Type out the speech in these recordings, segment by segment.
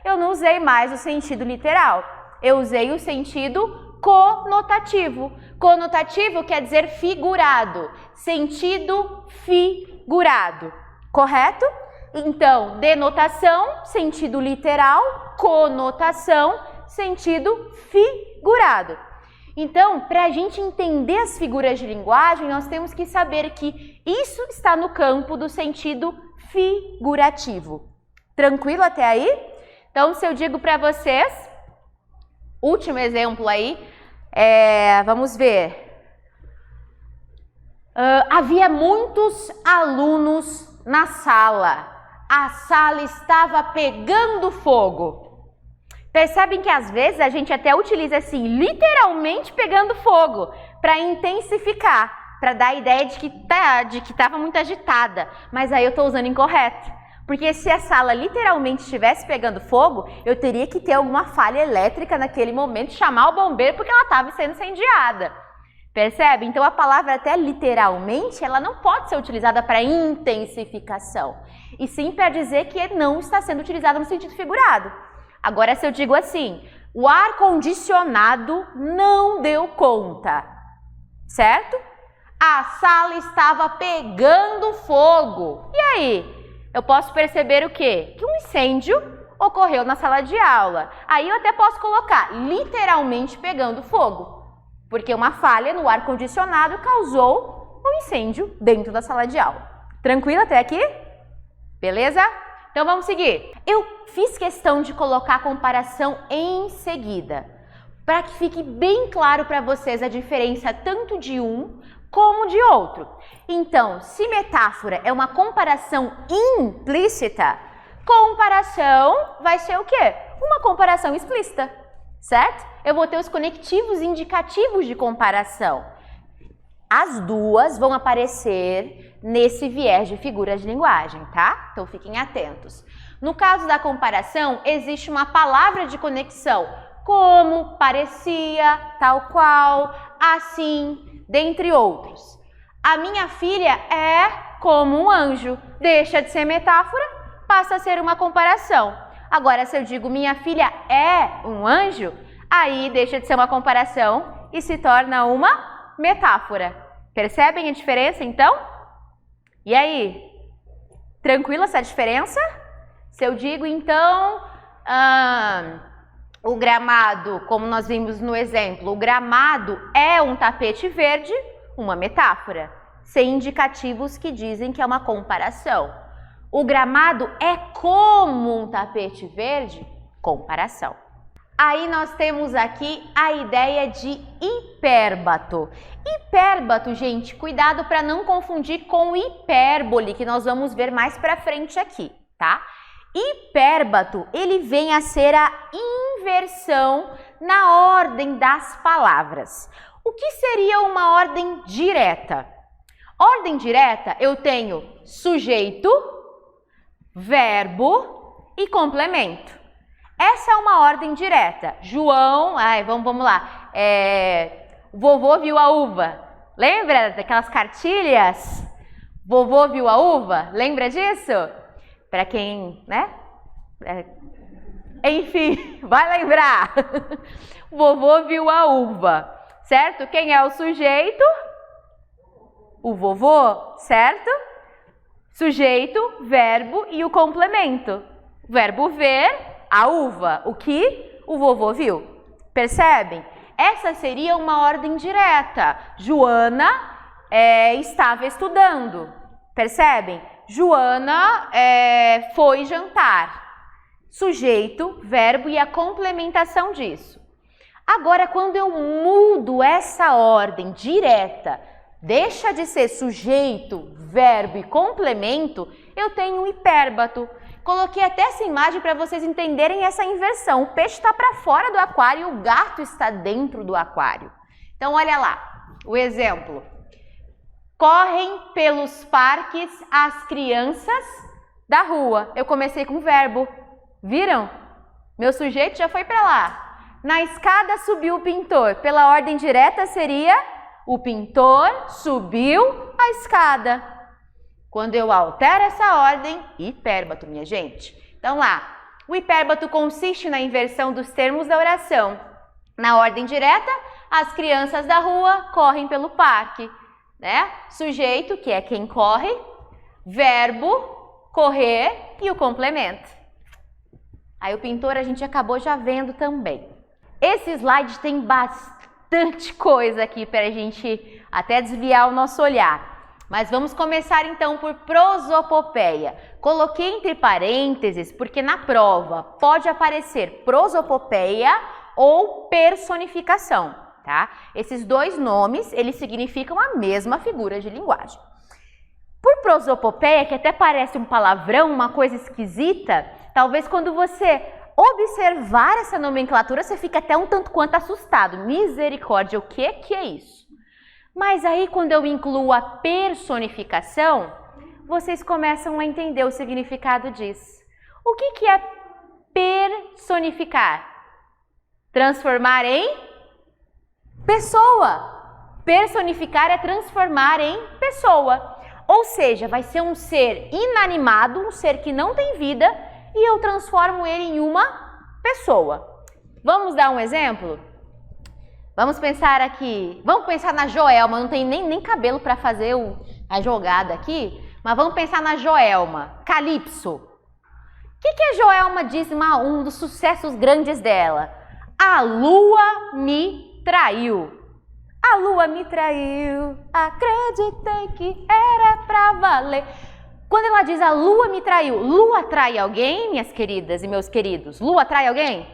eu não usei mais o sentido literal. Eu usei o sentido conotativo. Conotativo quer dizer figurado. Sentido figurado. Correto? Então, denotação, sentido literal, conotação, sentido figurado. Então, para a gente entender as figuras de linguagem, nós temos que saber que isso está no campo do sentido figurativo. Tranquilo até aí? Então, se eu digo para vocês, último exemplo aí, vamos ver. Havia muitos alunos na sala. A sala estava pegando fogo. Percebem que às vezes a gente até utiliza assim, literalmente pegando fogo, para intensificar, para dar a ideia de que estava muito agitada. Mas aí eu estou usando incorreto. Porque se a sala literalmente estivesse pegando fogo, eu teria que ter alguma falha elétrica naquele momento, chamar o bombeiro porque ela estava sendo incendiada. Percebe? Então a palavra até literalmente, ela não pode ser utilizada para intensificação, e sim para dizer que não está sendo utilizada no sentido figurado. Agora, se eu digo assim, o ar-condicionado não deu conta, certo? A sala estava pegando fogo. E aí? Eu posso perceber o quê? Que um incêndio ocorreu na sala de aula. Aí eu até posso colocar literalmente pegando fogo, porque uma falha no ar-condicionado causou um incêndio dentro da sala de aula. Tranquilo até aqui? Beleza? Então vamos seguir. Eu fiz questão de colocar a comparação em seguida, para que fique bem claro para vocês a diferença tanto de um como de outro. Então, se metáfora é uma comparação implícita, comparação vai ser o quê? Uma comparação explícita, certo? Eu vou ter os conectivos indicativos de comparação. As duas vão aparecer nesse viés de figuras de linguagem, tá? Então fiquem atentos. No caso da comparação, existe uma palavra de conexão, como, parecia, tal qual, assim, dentre outros. A minha filha é como um anjo. Deixa de ser metáfora, passa a ser uma comparação. Agora, se eu digo minha filha é um anjo, aí deixa de ser uma comparação e se torna uma metáfora. Percebem a diferença, então? E aí? Tranquila essa diferença? Se eu digo, então, o gramado, como nós vimos no exemplo, o gramado é um tapete verde, uma metáfora, sem indicativos que dizem que é uma comparação. O gramado é como um tapete verde, comparação. Aí nós temos aqui a ideia de hipérbato. Hipérbato, gente, cuidado para não confundir com hipérbole, que nós vamos ver mais para frente aqui, tá? Hipérbato, ele vem a ser a inversão na ordem das palavras. O que seria uma ordem direta? Ordem direta, eu tenho sujeito, verbo e complemento. Essa é uma ordem direta. João, vamos lá. Vovô viu a uva. Lembra daquelas cartilhas? Vovô viu a uva? Lembra disso? Para quem, né? Enfim, vai lembrar. Vovô viu a uva, certo? Quem é o sujeito? O vovô, certo? Sujeito, verbo e o complemento. Verbo ver, a uva, o que o vovô viu. Percebem? Essa seria uma ordem direta. Joana estava estudando. Percebem? Joana foi jantar. Sujeito, verbo e a complementação disso. Agora, quando eu mudo essa ordem direta, deixa de ser sujeito, verbo e complemento, eu tenho um hipérbato. Coloquei até essa imagem para vocês entenderem essa inversão. O peixe está para fora do aquário e o gato está dentro do aquário. Então, olha lá o exemplo. Correm pelos parques as crianças da rua. Eu comecei com o verbo. Viram? Meu sujeito já foi para lá. Na escada subiu o pintor. Pela ordem direta seria o pintor subiu a escada. Quando eu altero essa ordem, hipérbato, minha gente. Então lá, O hipérbato consiste na inversão dos termos da oração. Na ordem direta, as crianças da rua correm pelo parque, né? Sujeito, que é quem corre, verbo, correr e o complemento. Aí o pintor a gente acabou já vendo também. Esse slide tem bastante coisa aqui para a gente até desviar o nosso olhar. Mas vamos começar então por prosopopeia. Coloquei entre parênteses porque na prova pode aparecer prosopopeia ou personificação, tá? Esses dois nomes, eles significam a mesma figura de linguagem. Por prosopopeia, que até parece um palavrão, uma coisa esquisita, talvez quando você observar essa nomenclatura, você fica até um tanto quanto assustado. Misericórdia, o que é isso? Mas aí, quando eu incluo a personificação, vocês começam a entender o significado disso. O que é personificar? Transformar em pessoa. Personificar é transformar em pessoa. Ou seja, vai ser um ser inanimado, um ser que não tem vida, e eu transformo ele em uma pessoa. Vamos dar um exemplo? Vamos pensar aqui, vamos pensar na Joelma, não tem nem cabelo para fazer a jogada aqui, mas vamos pensar na Joelma, Calypso. O que a Joelma diz em um dos sucessos grandes dela? A lua me traiu. A lua me traiu, acreditei que era pra valer. Quando ela diz a lua me traiu, lua trai alguém, minhas queridas e meus queridos? Lua trai alguém?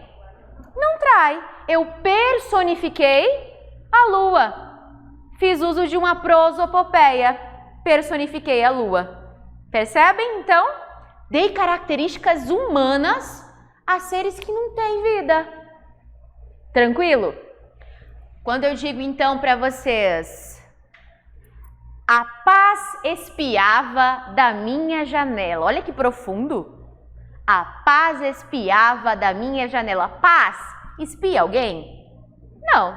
Não trai. Eu personifiquei a lua. Fiz uso de uma prosopopeia. Personifiquei a lua. Percebem? Então, dei características humanas a seres que não têm vida. Tranquilo? Quando eu digo então para vocês, a paz espiava da minha janela. Olha que profundo. A paz espiava da minha janela. Paz espia alguém? Não.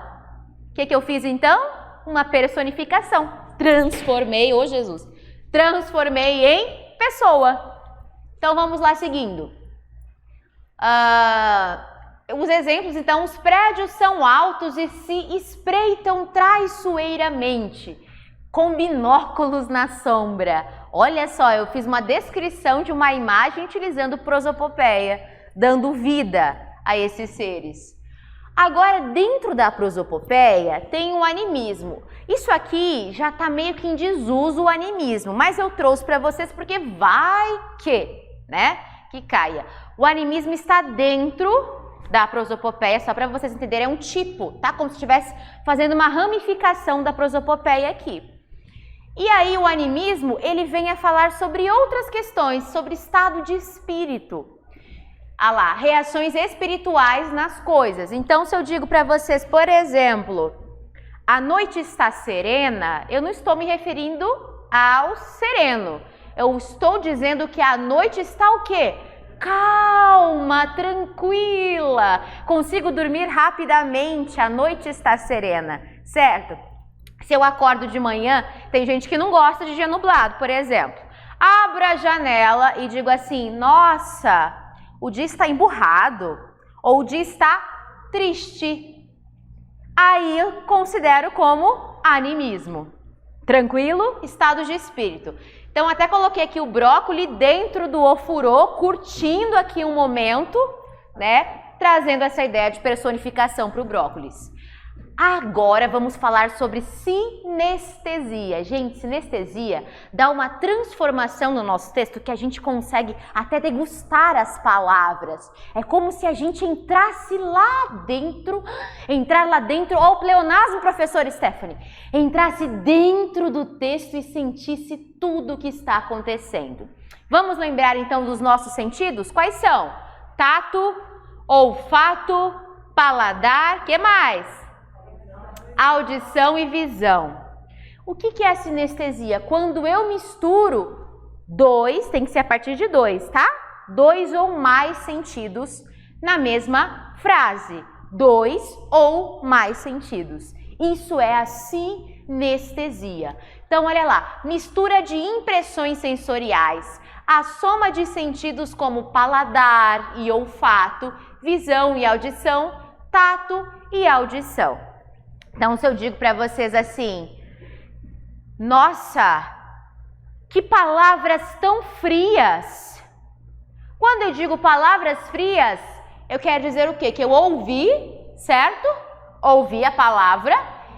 O que eu fiz então? Uma personificação. Transformei, ô Jesus, transformei em pessoa. Então vamos lá seguindo. Os exemplos, então, os prédios são altos e se espreitam traiçoeiramente, com binóculos na sombra. Olha só, eu fiz uma descrição de uma imagem utilizando prosopopeia, dando vida a esses seres. Agora, dentro da prosopopeia, tem o animismo. Isso aqui já está meio que em desuso o animismo, mas eu trouxe para vocês porque vai que caia. O animismo está dentro da prosopopeia, só para vocês entenderem, é um tipo, tá? Como se estivesse fazendo uma ramificação da prosopopeia aqui. E aí o animismo, ele vem a falar sobre outras questões, sobre estado de espírito. Ah lá, reações espirituais nas coisas. Então, se eu digo para vocês, por exemplo, a noite está serena, eu não estou me referindo ao sereno. Eu estou dizendo que a noite está o quê? Calma, tranquila, consigo dormir rapidamente, a noite está serena, certo? Se eu acordo de manhã, tem gente que não gosta de dia nublado, por exemplo. Abro a janela e digo assim, nossa, o dia está emburrado, ou o dia está triste. Aí eu considero como animismo. Tranquilo? Estado de espírito. Então, até coloquei aqui o brócolis dentro do ofurô, curtindo aqui um momento, né? Trazendo essa ideia de personificação para o brócolis. Agora vamos falar sobre sinestesia. Gente, sinestesia dá uma transformação no nosso texto que a gente consegue até degustar as palavras. É como se a gente entrasse lá dentro, ó, o pleonasmo, professor Stephanie, entrasse dentro do texto e sentisse tudo o que está acontecendo. Vamos lembrar então dos nossos sentidos? Quais são? Tato, olfato, paladar, que mais? Audição e visão. O que é a sinestesia? Quando eu misturo dois, tem que ser a partir de dois, tá? Dois ou mais sentidos na mesma frase. Dois ou mais sentidos. Isso é a sinestesia. Então, olha lá, mistura de impressões sensoriais, a soma de sentidos como paladar e olfato, visão e audição, tato e audição. Então, se eu digo para vocês assim, nossa, que palavras tão frias. Quando eu digo palavras frias, eu quero dizer o quê? Que eu ouvi, certo? Ouvi a palavra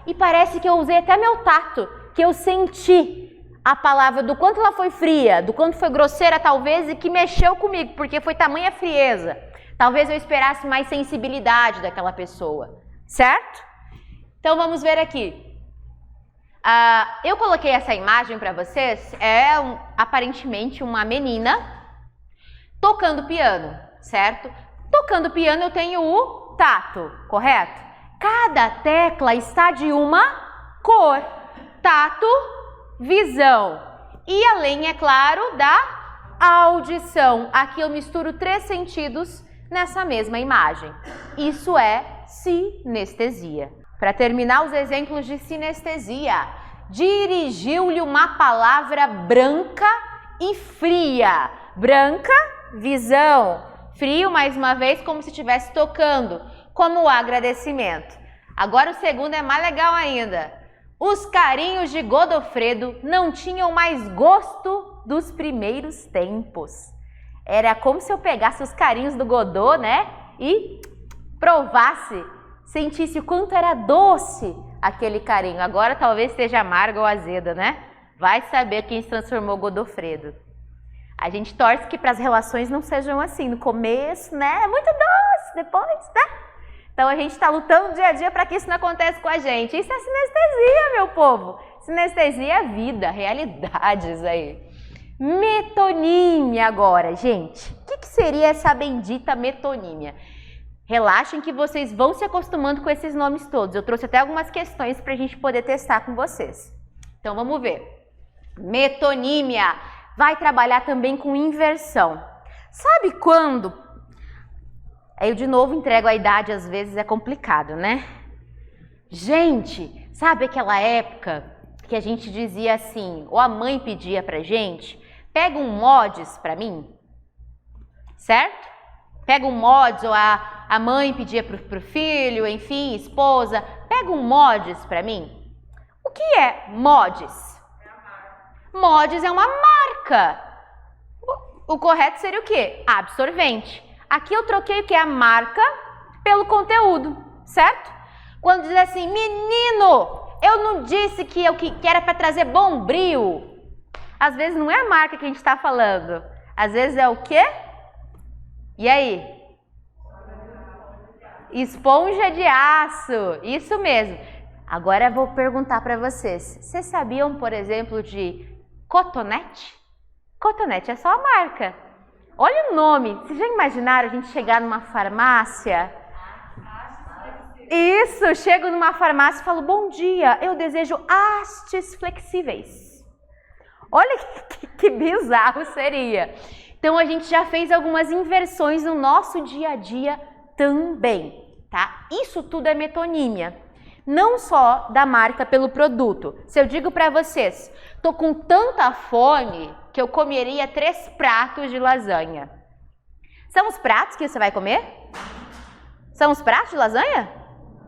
e parece que eu usei até meu tato, que eu senti a palavra, do quanto ela foi fria, do quanto foi grosseira talvez e que mexeu comigo, porque foi tamanha frieza. Talvez eu esperasse mais sensibilidade daquela pessoa, certo? Então vamos ver aqui. Eu coloquei essa imagem para vocês, aparentemente uma menina tocando piano, certo? Tocando piano eu tenho o tato, correto? Cada tecla está de uma cor, tato, visão e além, é claro, da audição. Aqui eu misturo 3 sentidos nessa mesma imagem. Isso é sinestesia. Para terminar, os exemplos de sinestesia. Dirigiu-lhe uma palavra branca e fria. Branca, visão. Frio, mais uma vez, como se estivesse tocando, como agradecimento. Agora o segundo é mais legal ainda. Os carinhos de Godofredo não tinham mais gosto dos primeiros tempos. Era como se eu pegasse os carinhos do Godot, né? E provasse, sentisse o quanto era doce aquele carinho. Agora talvez esteja amargo ou azedo, né? Vai saber quem se transformou Godofredo. A gente torce que para as relações não sejam assim. No começo, né? É muito doce, depois, né? Então a gente está lutando dia a dia para que isso não aconteça com a gente. Isso é sinestesia, meu povo. Sinestesia é vida, realidades aí. Metonímia agora, gente. O que seria essa bendita metonímia? Relaxem que vocês vão se acostumando com esses nomes todos. Eu trouxe até algumas questões para a gente poder testar com vocês. Então vamos ver. Metonímia vai trabalhar também com inversão. Sabe quando? Eu de novo entrego a idade, às vezes é complicado, né? Gente, sabe aquela época que a gente dizia assim, ou a mãe pedia pra gente, pega um mods pra mim, certo? Pega um mods, ou a mãe pedia pro filho, enfim, esposa, pega um mods pra mim. O que é mods? Mods é uma marca. O correto seria o quê? Absorvente. Aqui eu troquei o que? A marca pelo conteúdo, certo? Quando diz assim, menino, eu não disse que era para trazer bombril. Às vezes não é a marca que a gente está falando. Às vezes é o quê? E aí? Esponja de aço. Isso mesmo. Agora eu vou perguntar para vocês. Vocês sabiam, por exemplo, de cotonete? Cotonete é só a marca. Olha o nome. Vocês já imaginaram a gente chegar numa farmácia? Isso, chego numa farmácia e falo, bom dia, eu desejo hastes flexíveis. Olha que bizarro seria. Então a gente já fez algumas inversões no nosso dia a dia também, tá? Isso tudo é metonímia. Não só da marca pelo produto. Se eu digo para vocês, tô com tanta fome que eu comeria 3 pratos de lasanha. São os pratos que você vai comer? São os pratos de lasanha?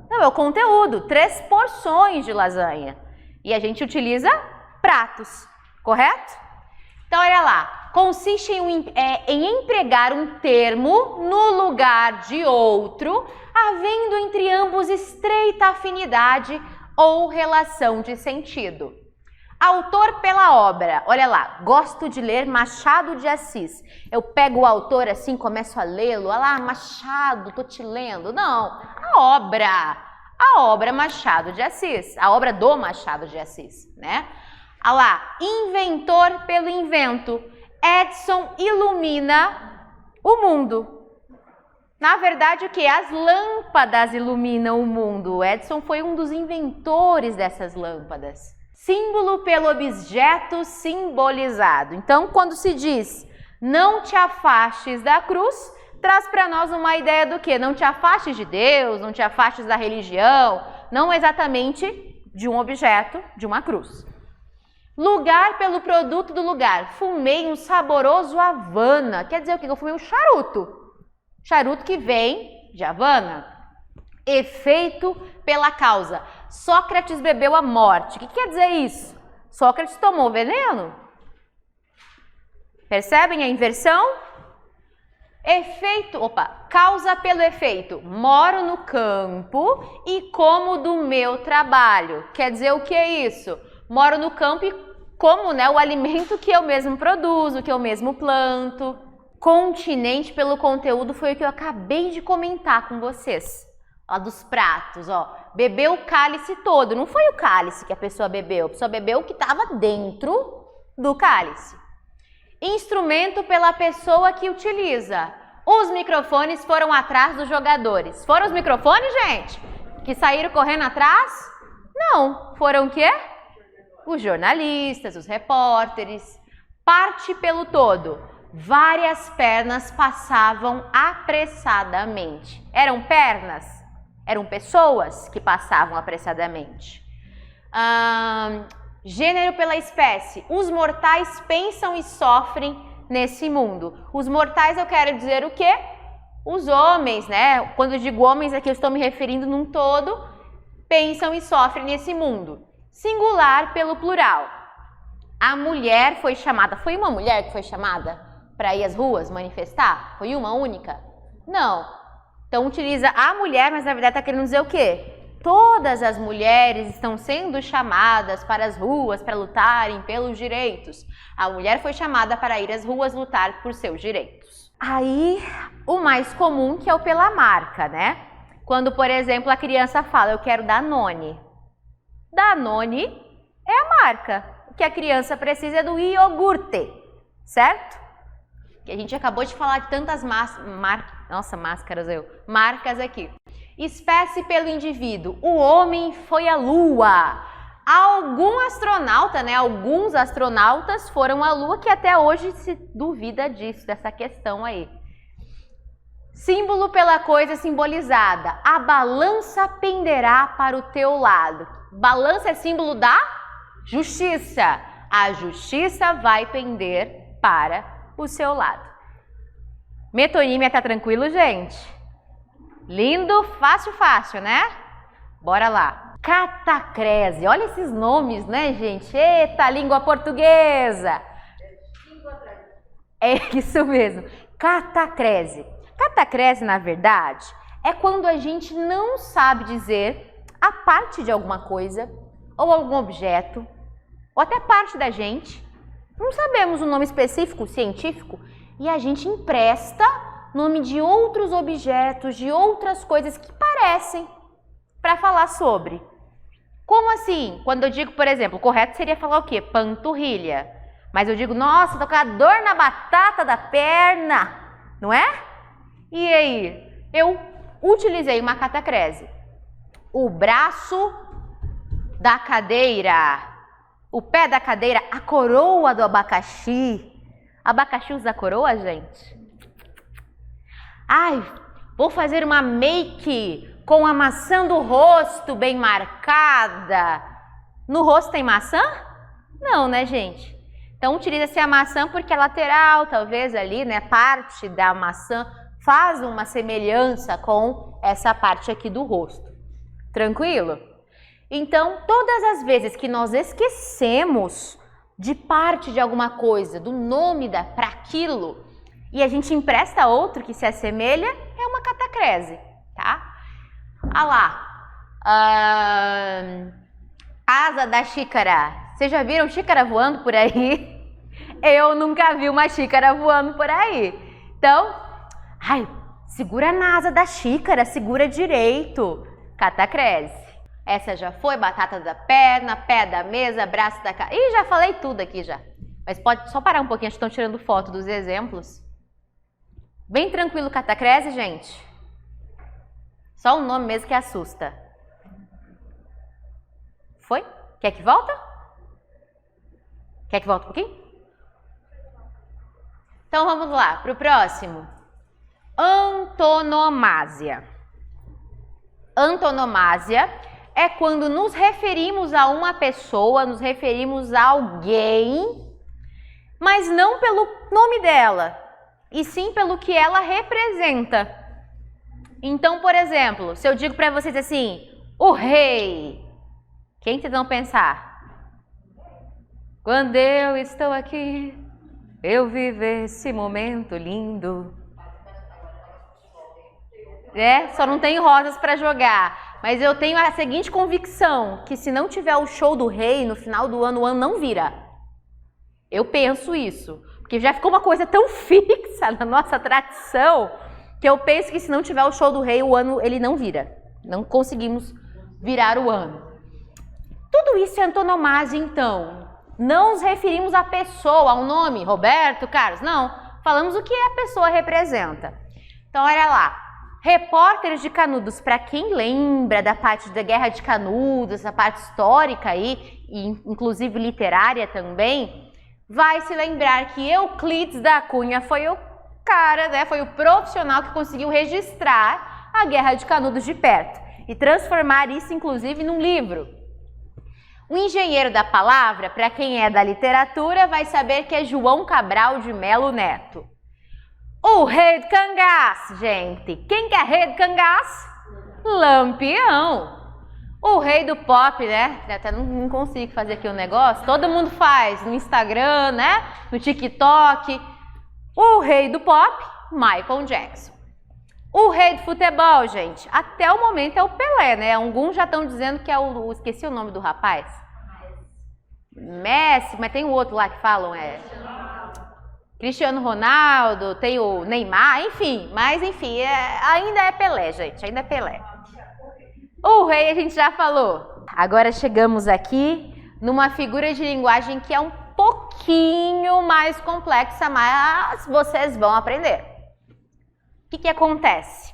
Não, é o conteúdo, 3 porções de lasanha. E a gente utiliza pratos, correto? Então, olha lá, consiste em empregar um termo no lugar de outro, havendo entre ambos estreita afinidade ou relação de sentido. Autor pela obra, olha lá, gosto de ler Machado de Assis. Eu pego o autor assim, começo a lê-lo, olha lá, Machado, tô te lendo. Não, a obra Machado de Assis, a obra do Machado de Assis, né? Olha lá, inventor pelo invento, Edison ilumina o mundo. Na verdade, o que? As lâmpadas iluminam o mundo. O Edison foi um dos inventores dessas lâmpadas. Símbolo pelo objeto simbolizado. Então, quando se diz não te afastes da cruz, traz para nós uma ideia do quê? Não te afastes de Deus, não te afastes da religião, não exatamente de um objeto, de uma cruz. Lugar pelo produto do lugar. Fumei um saboroso Havana. Quer dizer o quê? Eu fumei um charuto. Charuto que vem de Havana. Efeito pela causa. Sócrates bebeu a morte. O que quer dizer isso? Sócrates tomou veneno. Percebem a inversão? Efeito, causa pelo efeito. Moro no campo e como do meu trabalho. Quer dizer o que é isso? Moro no campo e como, né, o alimento que eu mesmo produzo, que eu mesmo planto. Continente pelo conteúdo foi o que eu acabei de comentar com vocês. Ó, dos pratos, ó. Bebeu o cálice todo. Não foi o cálice que a pessoa bebeu o que estava dentro do cálice. Instrumento pela pessoa que utiliza. Os microfones foram atrás dos jogadores. Foram os microfones, gente? Que saíram correndo atrás? Não. Foram o quê? Os jornalistas, os repórteres. Parte pelo todo. Várias pernas passavam apressadamente. Eram pernas? Eram pessoas que passavam apressadamente. Gênero pela espécie. Os mortais pensam e sofrem nesse mundo. Os mortais eu quero dizer o quê? Os homens, né? Quando eu digo homens aqui eu estou me referindo num todo. Pensam e sofrem nesse mundo. Singular pelo plural. A mulher foi chamada. Foi uma mulher que foi chamada para ir às ruas manifestar? Foi uma única? Não. Então utiliza a mulher, mas na verdade está querendo dizer o quê? Todas as mulheres estão sendo chamadas para as ruas para lutarem pelos direitos. A mulher foi chamada para ir às ruas lutar por seus direitos. Aí, o mais comum que é o pela marca, né? Quando, por exemplo, a criança fala, eu quero Danone. Danone é a marca. O que a criança precisa é do iogurte, certo? Que a gente acabou de falar de tantas marcas aqui. Espécie pelo indivíduo. O homem foi à Lua. Alguns astronautas foram à Lua, que até hoje se duvida disso, dessa questão aí. Símbolo pela coisa simbolizada. A balança penderá para o teu lado. Balança é símbolo da justiça. A justiça vai pender para o seu lado. Metonímia, tá tranquilo, gente? Lindo, fácil, né? Bora lá. Catacrese. Olha esses nomes, né, gente? Eita, língua portuguesa. É isso mesmo. Catacrese. Catacrese, na verdade, é quando a gente não sabe dizer a parte de alguma coisa ou algum objeto, ou até parte da gente. Não sabemos o nome específico, científico, e a gente empresta nome de outros objetos, de outras coisas que parecem para falar sobre. Como assim? Quando eu digo, por exemplo, o correto seria falar o quê? Panturrilha. Mas eu digo, nossa, tô com a dor na batata da perna, não é? E aí? Eu utilizei uma catacrese. O braço da cadeira, o pé da cadeira, a coroa do abacaxi. Abacaxi usa coroa, gente? Ai, vou fazer uma make com a maçã do rosto bem marcada. No rosto tem maçã? Não, né, gente? Então utiliza-se a maçã porque é lateral, talvez ali, né, parte da maçã faz uma semelhança com essa parte aqui do rosto. Tranquilo? Então, todas as vezes que nós esquecemos de parte de alguma coisa, do nome para aquilo, e a gente empresta outro que se assemelha, é uma catacrese, tá? Asa da xícara. Vocês já viram xícara voando por aí? Eu nunca vi uma xícara voando por aí. Então, segura na asa da xícara, segura direito. Catacrese. Essa já foi, batata da perna, pé da mesa, braço da cara. Ih, já falei tudo aqui já. Mas pode só parar um pouquinho, estão tirando foto dos exemplos. Bem tranquilo, catacrese, gente. Só o nome mesmo que assusta. Foi? Quer que volta? Quer que volte um pouquinho? Então vamos lá, para o próximo. Antonomásia. Antonomásia é quando nos referimos a uma pessoa, nos referimos a alguém, mas não pelo nome dela, e sim pelo que ela representa. Então, por exemplo, se eu digo para vocês assim, o rei, quem vocês vão pensar? Quando eu estou aqui, eu vivo esse momento lindo. Só não tenho rosas para jogar, mas eu tenho a seguinte convicção, que se não tiver o show do rei no final do ano, o ano não vira. Eu penso isso, porque já ficou uma coisa tão fixa na nossa tradição, que eu penso que se não tiver o show do rei, o ano ele não vira. Não conseguimos virar o ano. Tudo isso é antonomasia, então. Não nos referimos à pessoa, ao nome, Roberto, Carlos, não. Falamos o que a pessoa representa. Então, olha lá. Repórteres de Canudos, para quem lembra da parte da Guerra de Canudos, essa parte histórica aí, e inclusive literária também, vai se lembrar que Euclides da Cunha foi o cara, né, foi o profissional que conseguiu registrar a Guerra de Canudos de perto e transformar isso, inclusive, num livro. O engenheiro da palavra, para quem é da literatura, vai saber que é João Cabral de Melo Neto. O rei do cangaço, gente. Quem que é rei do cangaço? Lampião. O rei do pop, né? Até não consigo fazer aqui um negócio. Todo mundo faz no Instagram, né? No TikTok. O rei do pop, Michael Jackson. O rei do futebol, gente, até o momento é o Pelé, né? Alguns já estão dizendo que é o... Esqueci o nome do rapaz. Messi, mas tem o outro lá que falam, Cristiano Ronaldo, tem o Neymar, enfim. Mas, enfim, ainda é Pelé, gente, ainda é Pelé. O rei a gente já falou. Agora chegamos aqui numa figura de linguagem que é um pouquinho mais complexa, mas vocês vão aprender. O que acontece?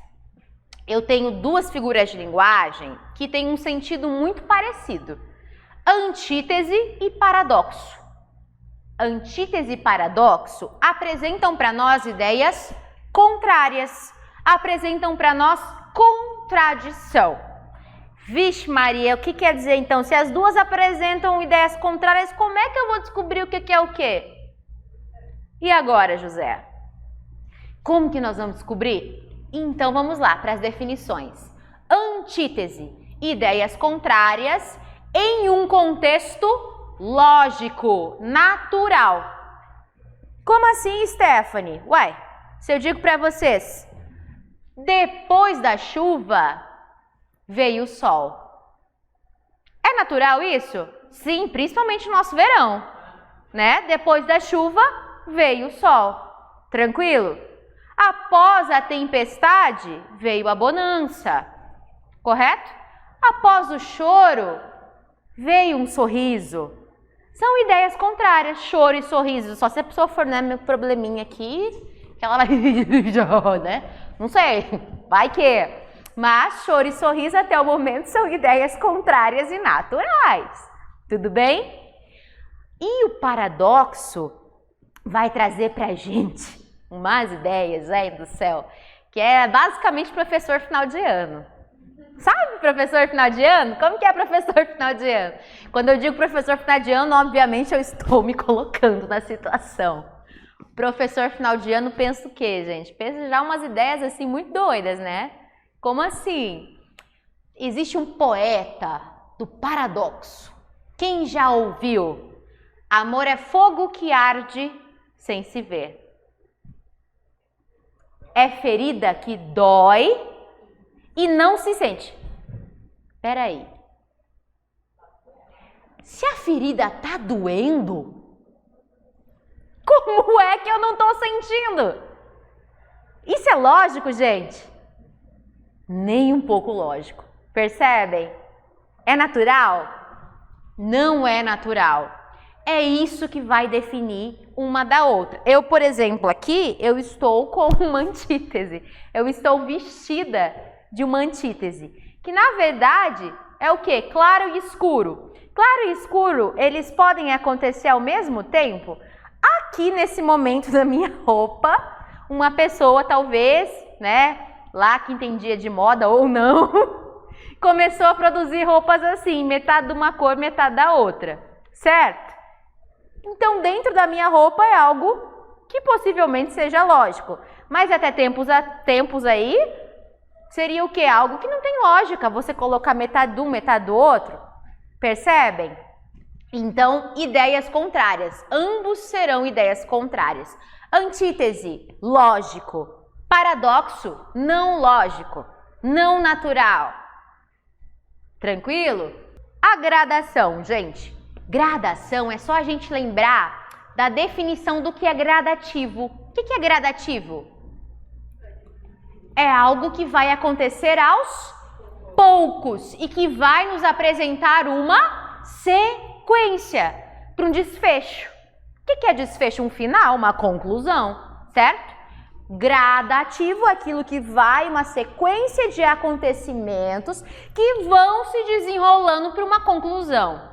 Eu tenho duas figuras de linguagem que têm um sentido muito parecido. Antítese e paradoxo. Antítese e paradoxo apresentam para nós ideias contrárias, apresentam para nós contradição. Vixe Maria, o que quer dizer então? Se as duas apresentam ideias contrárias, como é que eu vou descobrir o que é o quê? E agora, José? Como que nós vamos descobrir? Então vamos lá para as definições. Antítese, ideias contrárias em um contexto lógico, natural. Como assim, Stephanie? Ué, se eu digo para vocês, depois da chuva veio o sol. É natural isso? Sim, principalmente no nosso verão, né? Depois da chuva veio o sol. Tranquilo? Após a tempestade veio a bonança. Correto? Após o choro veio um sorriso. São ideias contrárias, choro e sorriso. Só se a pessoa for, né, meu probleminha aqui, que ela vai, né? Não sei, vai que. Mas choro e sorriso até o momento são ideias contrárias e naturais. Tudo bem? E o paradoxo vai trazer pra gente umas ideias, velho do céu, que é basicamente professor final de ano. Sabe professor final de ano? Como que é professor final de ano? Quando eu digo professor final de ano, obviamente eu estou me colocando na situação. Professor final de ano pensa o quê, gente? Pensa já umas ideias assim muito doidas, né? Como assim? Existe um poeta do paradoxo. Quem já ouviu? Amor é fogo que arde sem se ver. É ferida que dói e não se sente. Peraí. Se a ferida tá doendo, como é que eu não tô sentindo? Isso é lógico, gente? Nem um pouco lógico. Percebem? É natural? Não é natural. É isso que vai definir uma da outra. Eu, por exemplo, aqui, eu estou com uma antítese. Eu estou vestida de uma antítese, que na verdade é o quê? Claro e escuro. Claro e escuro, eles podem acontecer ao mesmo tempo? Aqui nesse momento da minha roupa, uma pessoa talvez, né, lá que entendia de moda ou não, começou a produzir roupas assim, metade de uma cor, metade da outra, certo? Então, dentro da minha roupa é algo que possivelmente seja lógico, mas até tempos aí, seria o quê? Algo que não tem lógica, você colocar metade de um, metade do outro, percebem? Então, ideias contrárias, ambos serão ideias contrárias. Antítese, lógico. Paradoxo, não lógico, não natural. Tranquilo? A gradação, gente. Gradação é só a gente lembrar da definição do que é gradativo. O que é gradativo? É algo que vai acontecer aos poucos e que vai nos apresentar uma sequência para um desfecho. O que é desfecho? Um final, uma conclusão, certo? Gradativo, aquilo que vai, uma sequência de acontecimentos que vão se desenrolando para uma conclusão.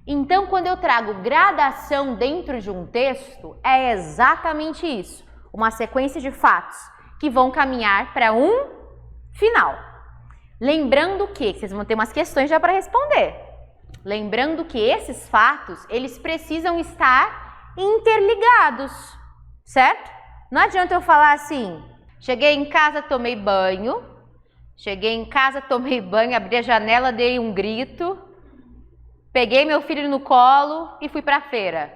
Então, quando eu trago gradação dentro de um texto, é exatamente isso. Uma sequência de fatos que vão caminhar para um final. Lembrando que, vocês vão ter umas questões já para responder. Lembrando que esses fatos, eles precisam estar interligados, certo? Não adianta eu falar assim, cheguei em casa, tomei banho, abri a janela, dei um grito, peguei meu filho no colo e fui para a feira.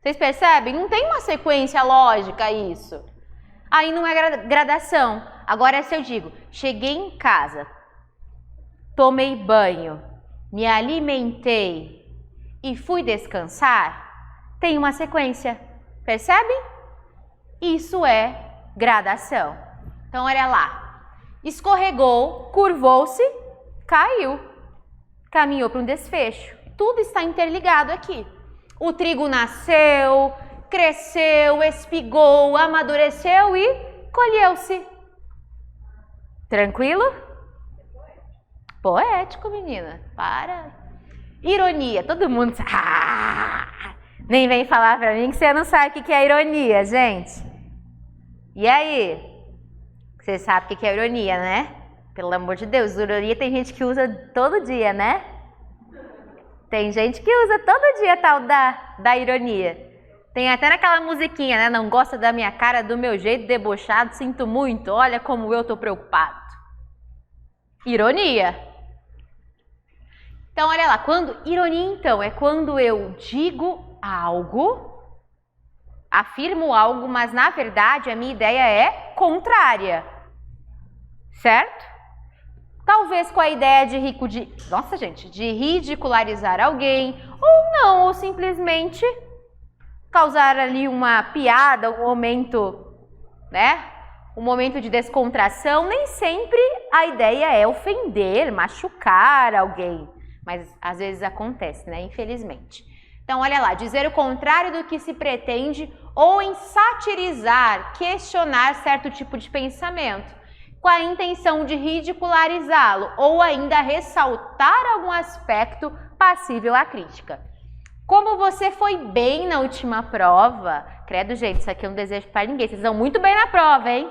Vocês percebem? Não tem uma sequência lógica isso. Aí não é gradação. Agora se eu digo, cheguei em casa, tomei banho, me alimentei e fui descansar, tem uma sequência. Percebem? Isso é gradação. Então, olha lá. Escorregou, curvou-se, caiu. Caminhou para um desfecho. Tudo está interligado aqui. O trigo nasceu, cresceu, espigou, amadureceu e colheu-se. Tranquilo? Poético, menina. Para. Ironia. Todo mundo sabe. Nem vem falar pra mim que você não sabe o que é ironia, gente. E aí? Você sabe o que é ironia, né? Pelo amor de Deus, ironia tem gente que usa todo dia, né? Tem gente que usa todo dia tal da ironia. Tem até naquela musiquinha, né? Não gosta da minha cara, do meu jeito debochado, sinto muito, olha como eu tô preocupado. Ironia. Então, olha lá, ironia então é quando eu digo algo, afirmo algo, mas na verdade a minha ideia é contrária, certo? Talvez com a ideia de ridicularizar alguém, ou não, ou simplesmente causar ali uma piada, um momento, né? Um momento de descontração. Nem sempre a ideia é ofender, machucar alguém, mas às vezes acontece, né? Infelizmente. Então, olha lá, dizer o contrário do que se pretende ou em satirizar, questionar certo tipo de pensamento, com a intenção de ridicularizá-lo ou ainda ressaltar algum aspecto passível à crítica. Como você foi bem na última prova, credo, gente, isso aqui eu não desejo para ninguém, vocês vão muito bem na prova, hein?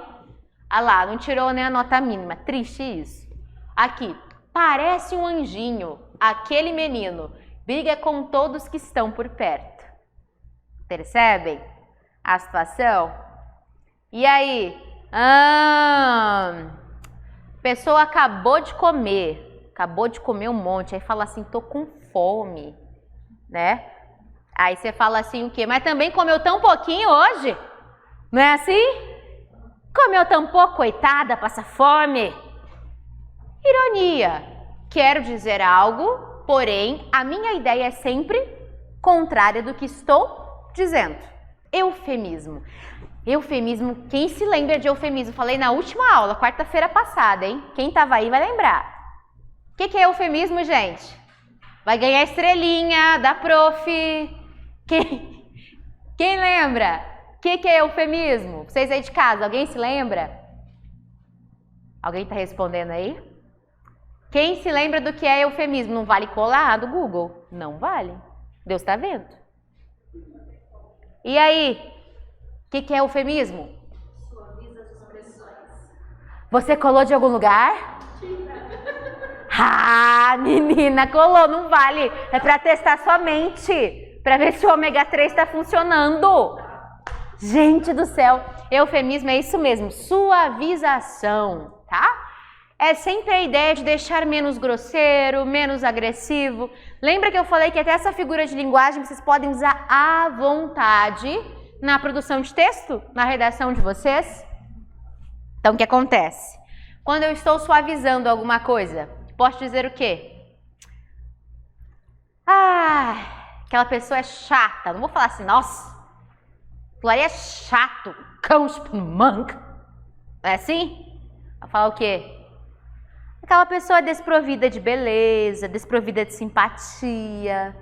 Ah lá, não tirou nem a nota mínima, triste isso. Aqui, parece um anjinho, aquele menino, briga com todos que estão por perto. Percebem a situação? E aí? Pessoa acabou de comer um monte, aí fala assim, tô com fome, né? Aí você fala assim o quê? Mas também comeu tão pouquinho hoje? Não é assim? Comeu tão pouco, coitada, passa fome. Ironia. Quero dizer algo, porém, a minha ideia é sempre contrária do que estou dizendo. Eufemismo. Eufemismo, quem se lembra de eufemismo? Falei na última aula, quarta-feira passada, hein? Quem estava aí vai lembrar. O que é eufemismo, gente? Vai ganhar estrelinha da prof. Quem lembra? O que é eufemismo? Vocês aí de casa, alguém se lembra? Alguém está respondendo aí? Quem se lembra do que é eufemismo? Não vale colar do Google? Não vale. Deus está vendo. E aí? O que é eufemismo? Suaviza as expressões. Você colou de algum lugar? Ah, menina, colou, não vale. É para testar sua mente, para ver se o ômega 3 está funcionando. Gente do céu, eufemismo é isso mesmo, suavização, tá? É sempre a ideia de deixar menos grosseiro, menos agressivo. Lembra que eu falei que até essa figura de linguagem vocês podem usar à vontade na produção de texto, na redação de vocês? Então, o que acontece? Quando eu estou suavizando alguma coisa, posso dizer o quê? Ah, aquela pessoa é chata. Não vou falar assim, nossa, aquilo aí é chato, cão manca. Não é assim? Vou falar o quê? Aquela pessoa é desprovida de beleza, desprovida de simpatia.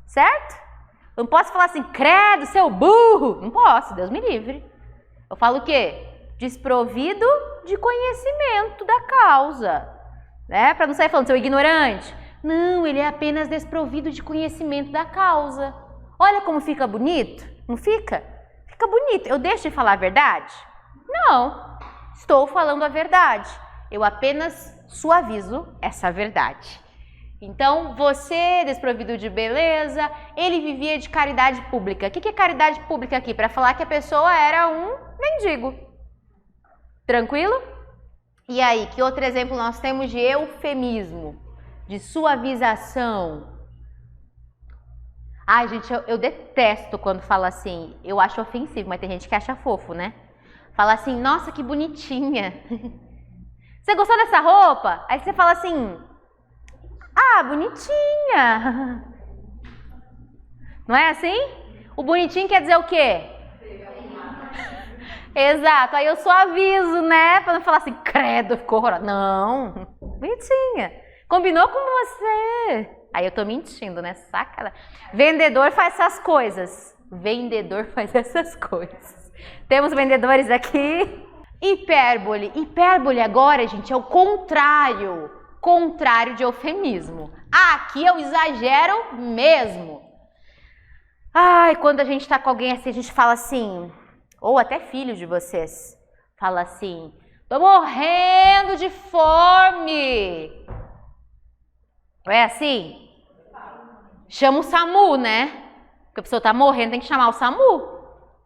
Certo? Eu não posso falar assim, credo, seu burro. Não posso, Deus me livre. Eu falo o quê? Desprovido de conhecimento da causa. Né? Para não sair falando, seu ignorante. Não, ele é apenas desprovido de conhecimento da causa. Olha como fica bonito. Não fica? Fica bonito. Eu deixo de falar a verdade? Não. Estou falando a verdade. Eu apenas suavizo essa verdade. Então, você, desprovido de beleza, ele vivia de caridade pública. O que é caridade pública aqui? Para falar que a pessoa era um mendigo. Tranquilo? E aí, que outro exemplo nós temos de eufemismo, de suavização? Ai, gente, eu detesto quando fala assim. Eu acho ofensivo, mas tem gente que acha fofo, né? Fala assim, nossa, que bonitinha. Você gostou dessa roupa? Aí você fala assim, ah, bonitinha. Não é assim? O bonitinho quer dizer o quê? Exato, aí eu suavizo, né? Pra não falar assim, credo, ficou horrorosa. Não, bonitinha. Combinou com você. Aí eu tô mentindo, né? Saca? Vendedor faz essas coisas. Vendedor faz essas coisas. Temos vendedores aqui. Hipérbole. Hipérbole agora, gente, é o contrário. Contrário de eufemismo. Aqui é o exagero mesmo. Ai, quando a gente tá com alguém assim, a gente fala assim, ou até filho de vocês, fala assim, tô morrendo de fome. Não é assim? Chama o SAMU, né? Porque a pessoa tá morrendo, tem que chamar o SAMU.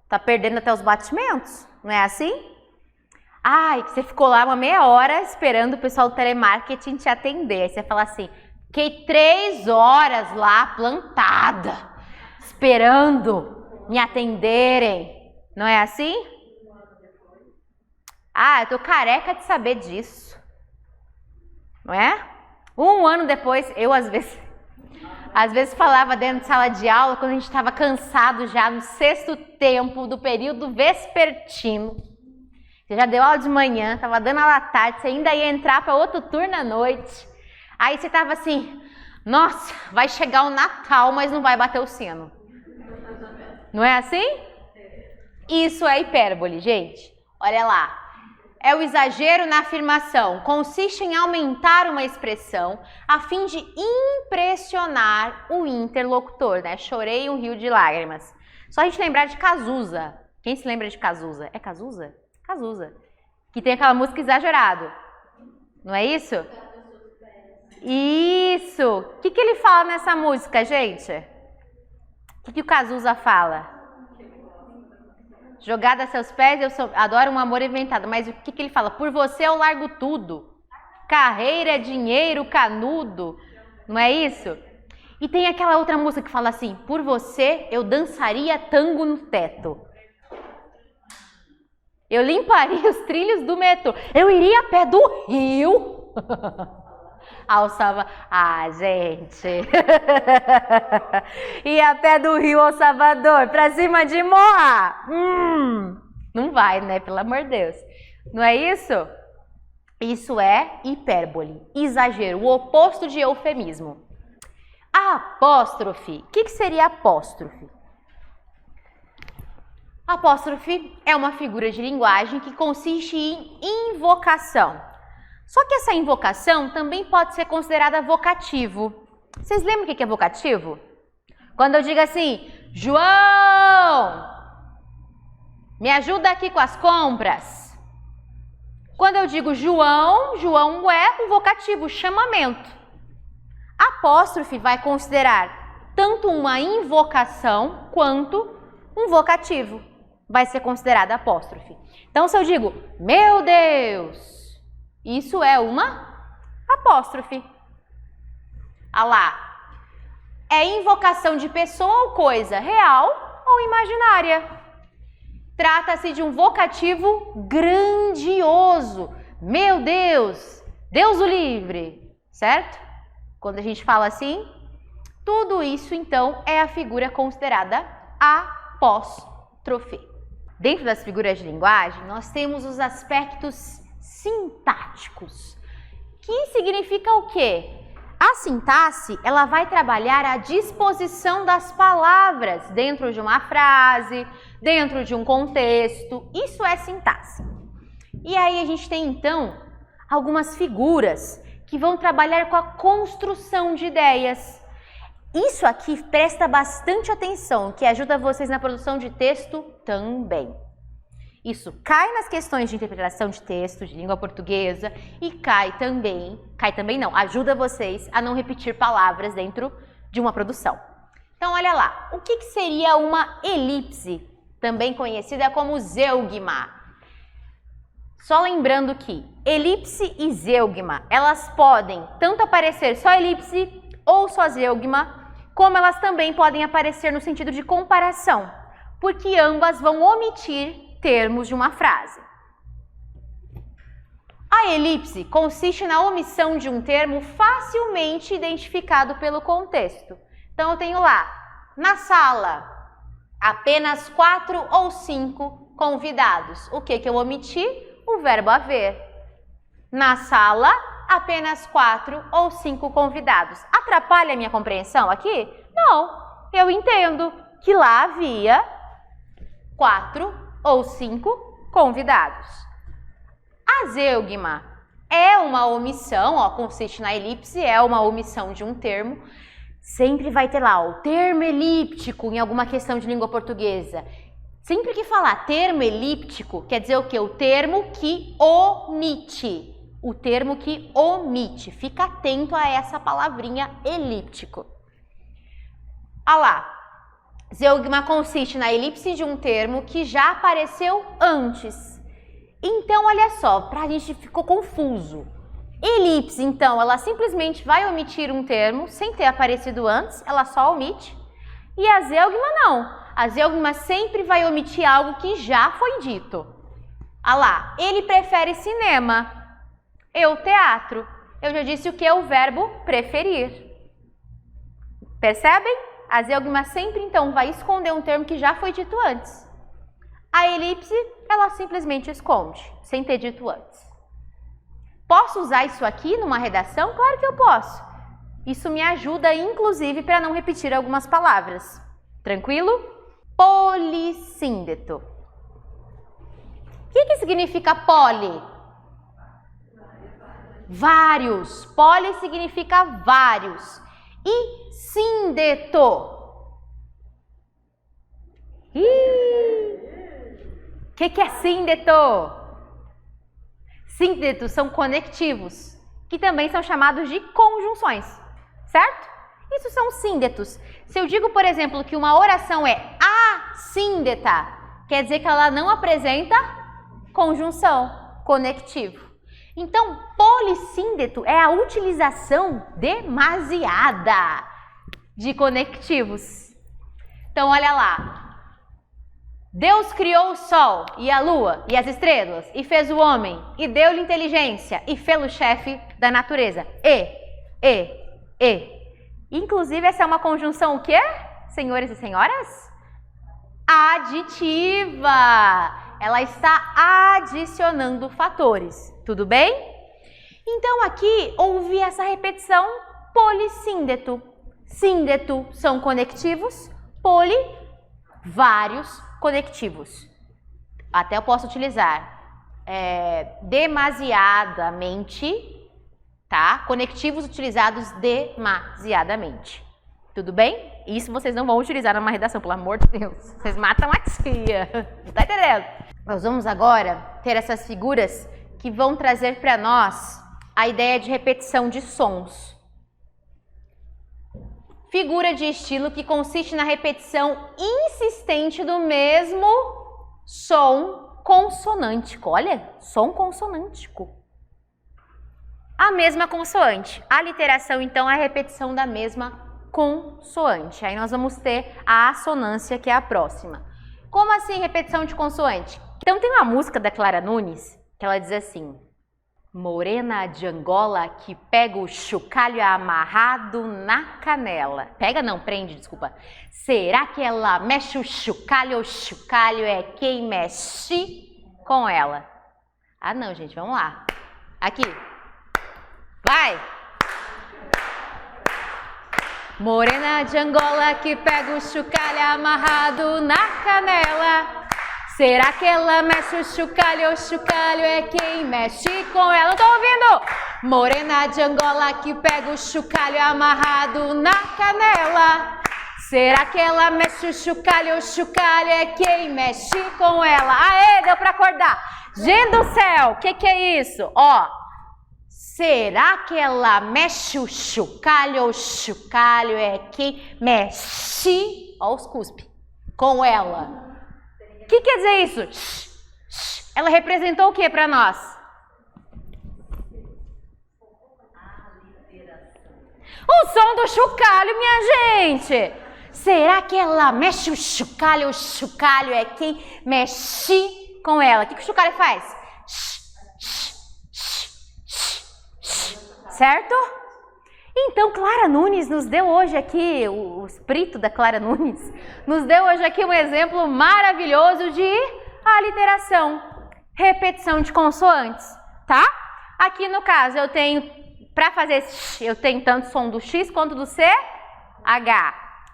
Tá perdendo até os batimentos. Não é assim? Ai, que você ficou lá uma meia hora esperando o pessoal do telemarketing te atender. Aí você fala assim, fiquei 3 horas lá plantada, esperando me atenderem. Não é assim? Ah, eu tô careca de saber disso. Não é? 1 ano depois, eu às vezes falava dentro de sala de aula, quando a gente estava cansado já no 6º tempo do período vespertino. Você já deu aula de manhã, estava dando aula à tarde, você ainda ia entrar para outro turno à noite. Aí você estava assim, nossa, vai chegar o Natal, mas não vai bater o sino. Não é assim? Isso é hipérbole, gente. Olha lá. É o exagero na afirmação. Consiste em aumentar uma expressão a fim de impressionar o interlocutor, né? Chorei um rio de lágrimas. Só a gente lembrar de Cazuza. Quem se lembra de Cazuza? É Cazuza? Cazuza. Que tem aquela música Exagerado. Não é isso? Isso. O que ele fala nessa música, gente? O que o Cazuza fala? Jogada a seus pés, adoro um amor inventado. Mas o que ele fala? Por você eu largo tudo. Carreira, dinheiro, canudo. Não é isso? E tem aquela outra música que fala assim, por você eu dançaria tango no teto. Eu limparia os trilhos do metrô. Eu iria a pé do rio. Gente. E a pé do Rio ao Salvador, pra cima de Moa. Não vai, né? Pelo amor de Deus. Não é isso? Isso é hipérbole, exagero, o oposto de eufemismo. A apóstrofe. O que seria apóstrofe? Apóstrofe é uma figura de linguagem que consiste em invocação. Só que essa invocação também pode ser considerada vocativo. Vocês lembram o que é vocativo? Quando eu digo assim, João, me ajuda aqui com as compras. Quando eu digo João, João é um vocativo, chamamento. Apóstrofe vai considerar tanto uma invocação quanto um vocativo. Vai ser considerada apóstrofe. Então, se eu digo, meu Deus, isso é uma apóstrofe. Ah lá. É invocação de pessoa ou coisa, real ou imaginária. Trata-se de um vocativo grandioso. Meu Deus, Deus o livre, certo? Quando a gente fala assim, tudo isso então é a figura considerada apóstrofe. Dentro das figuras de linguagem, nós temos os aspectos sintáticos, que significa o quê? A sintaxe, ela vai trabalhar a disposição das palavras dentro de uma frase, dentro de um contexto. Isso é sintaxe. E aí a gente tem, então, algumas figuras que vão trabalhar com a construção de ideias. Isso aqui presta bastante atenção, que ajuda vocês na produção de texto também. Isso cai nas questões de interpretação de texto, de língua portuguesa, e ajuda vocês a não repetir palavras dentro de uma produção. Então, olha lá, o que seria uma elipse, também conhecida como zeugma? Só lembrando que elipse e zeugma, elas podem tanto aparecer só elipse ou só zeugma, como elas também podem aparecer no sentido de comparação, porque ambas vão omitir termos de uma frase. A elipse consiste na omissão de um termo facilmente identificado pelo contexto. Então, eu tenho lá, na sala, apenas 4 ou 5 convidados. O que eu omiti? O verbo haver. Na sala, apenas 4 ou 5 convidados. Atrapalha a minha compreensão aqui? Não, eu entendo que lá havia 4 ou 5 convidados. A zeugma é uma omissão, consiste na elipse, é uma omissão de um termo. Sempre vai ter lá o termo elíptico em alguma questão de língua portuguesa. Sempre que falar termo elíptico, quer dizer o quê? O termo que omite. O termo que omite. Fica atento a essa palavrinha elíptico. Ah lá. Zeugma consiste na elipse de um termo que já apareceu antes. Então, olha só, pra gente ficou confuso. Elipse, então, ela simplesmente vai omitir um termo sem ter aparecido antes, ela só omite. E a zeugma não. A zeugma sempre vai omitir algo que já foi dito. Ah lá, ele prefere cinema, eu teatro. Eu já disse o que é o verbo preferir. Percebem? A zeugma sempre, então, vai esconder um termo que já foi dito antes. A elipse, ela simplesmente esconde, sem ter dito antes. Posso usar isso aqui numa redação? Claro que eu posso. Isso me ajuda, inclusive, para não repetir algumas palavras. Tranquilo? Polissíndeto. O que significa poli? Vários. Poli significa vários. E síndeto. O que é síndeto? Síndetos são conectivos, que também são chamados de conjunções, certo? Isso são síndetos. Se eu digo, por exemplo, que uma oração é assíndeta, quer dizer que ela não apresenta conjunção, conectivo. Então, polissíndeto é a utilização demasiada de conectivos. Então, olha lá. Deus criou o sol e a lua e as estrelas e fez o homem e deu-lhe inteligência e fê-lo chefe da natureza. Inclusive, essa é uma conjunção o quê, senhores e senhoras? Aditiva. Ela está adicionando fatores. Tudo bem? Então, aqui houve essa repetição polissíndeto. Síndeto são conectivos, poli, vários conectivos. Até eu posso utilizar demasiadamente, tá? Conectivos utilizados demasiadamente. Tudo bem? Isso vocês não vão utilizar numa redação, pelo amor de Deus. Vocês matam a tia. Tá entendendo? Nós vamos agora ter essas figuras que vão trazer para nós a ideia de repetição de sons. Figura de estilo que consiste na repetição insistente do mesmo som consonântico. Olha, som consonântico. A mesma consoante. A aliteração, então, é a repetição da mesma consoante. Aí nós vamos ter a assonância, que é a próxima. Como assim repetição de consoante? Então tem uma música da Clara Nunes que ela diz assim: morena de Angola que pega o chocalho amarrado na canela. Pega não, prende, desculpa. Será que ela mexe o chocalho é quem mexe com ela? Ah não, gente, vamos lá. Aqui. Vai! Morena de Angola que pega o chocalho amarrado na canela. Será que ela mexe o chocalho é quem mexe com ela? Não tô ouvindo! Morena de Angola que pega o chocalho amarrado na canela. Será que ela mexe o chocalho é quem mexe com ela? Aê, deu pra acordar! Gente do céu, o que é isso? Ó, será que ela mexe o chocalho é quem mexe, ó os cuspe, com ela? O que quer dizer isso? Ela representou o que para nós? O som do chocalho, minha gente! Será que ela mexe o chocalho é quem mexe com ela? O que o chocalho faz? Certo? Então, Clara Nunes nos deu hoje aqui, o espírito da Clara Nunes, nos deu hoje aqui um exemplo maravilhoso de aliteração, repetição de consoantes, tá? Aqui no caso eu tenho, para fazer esse, eu tenho tanto som do X quanto do CH,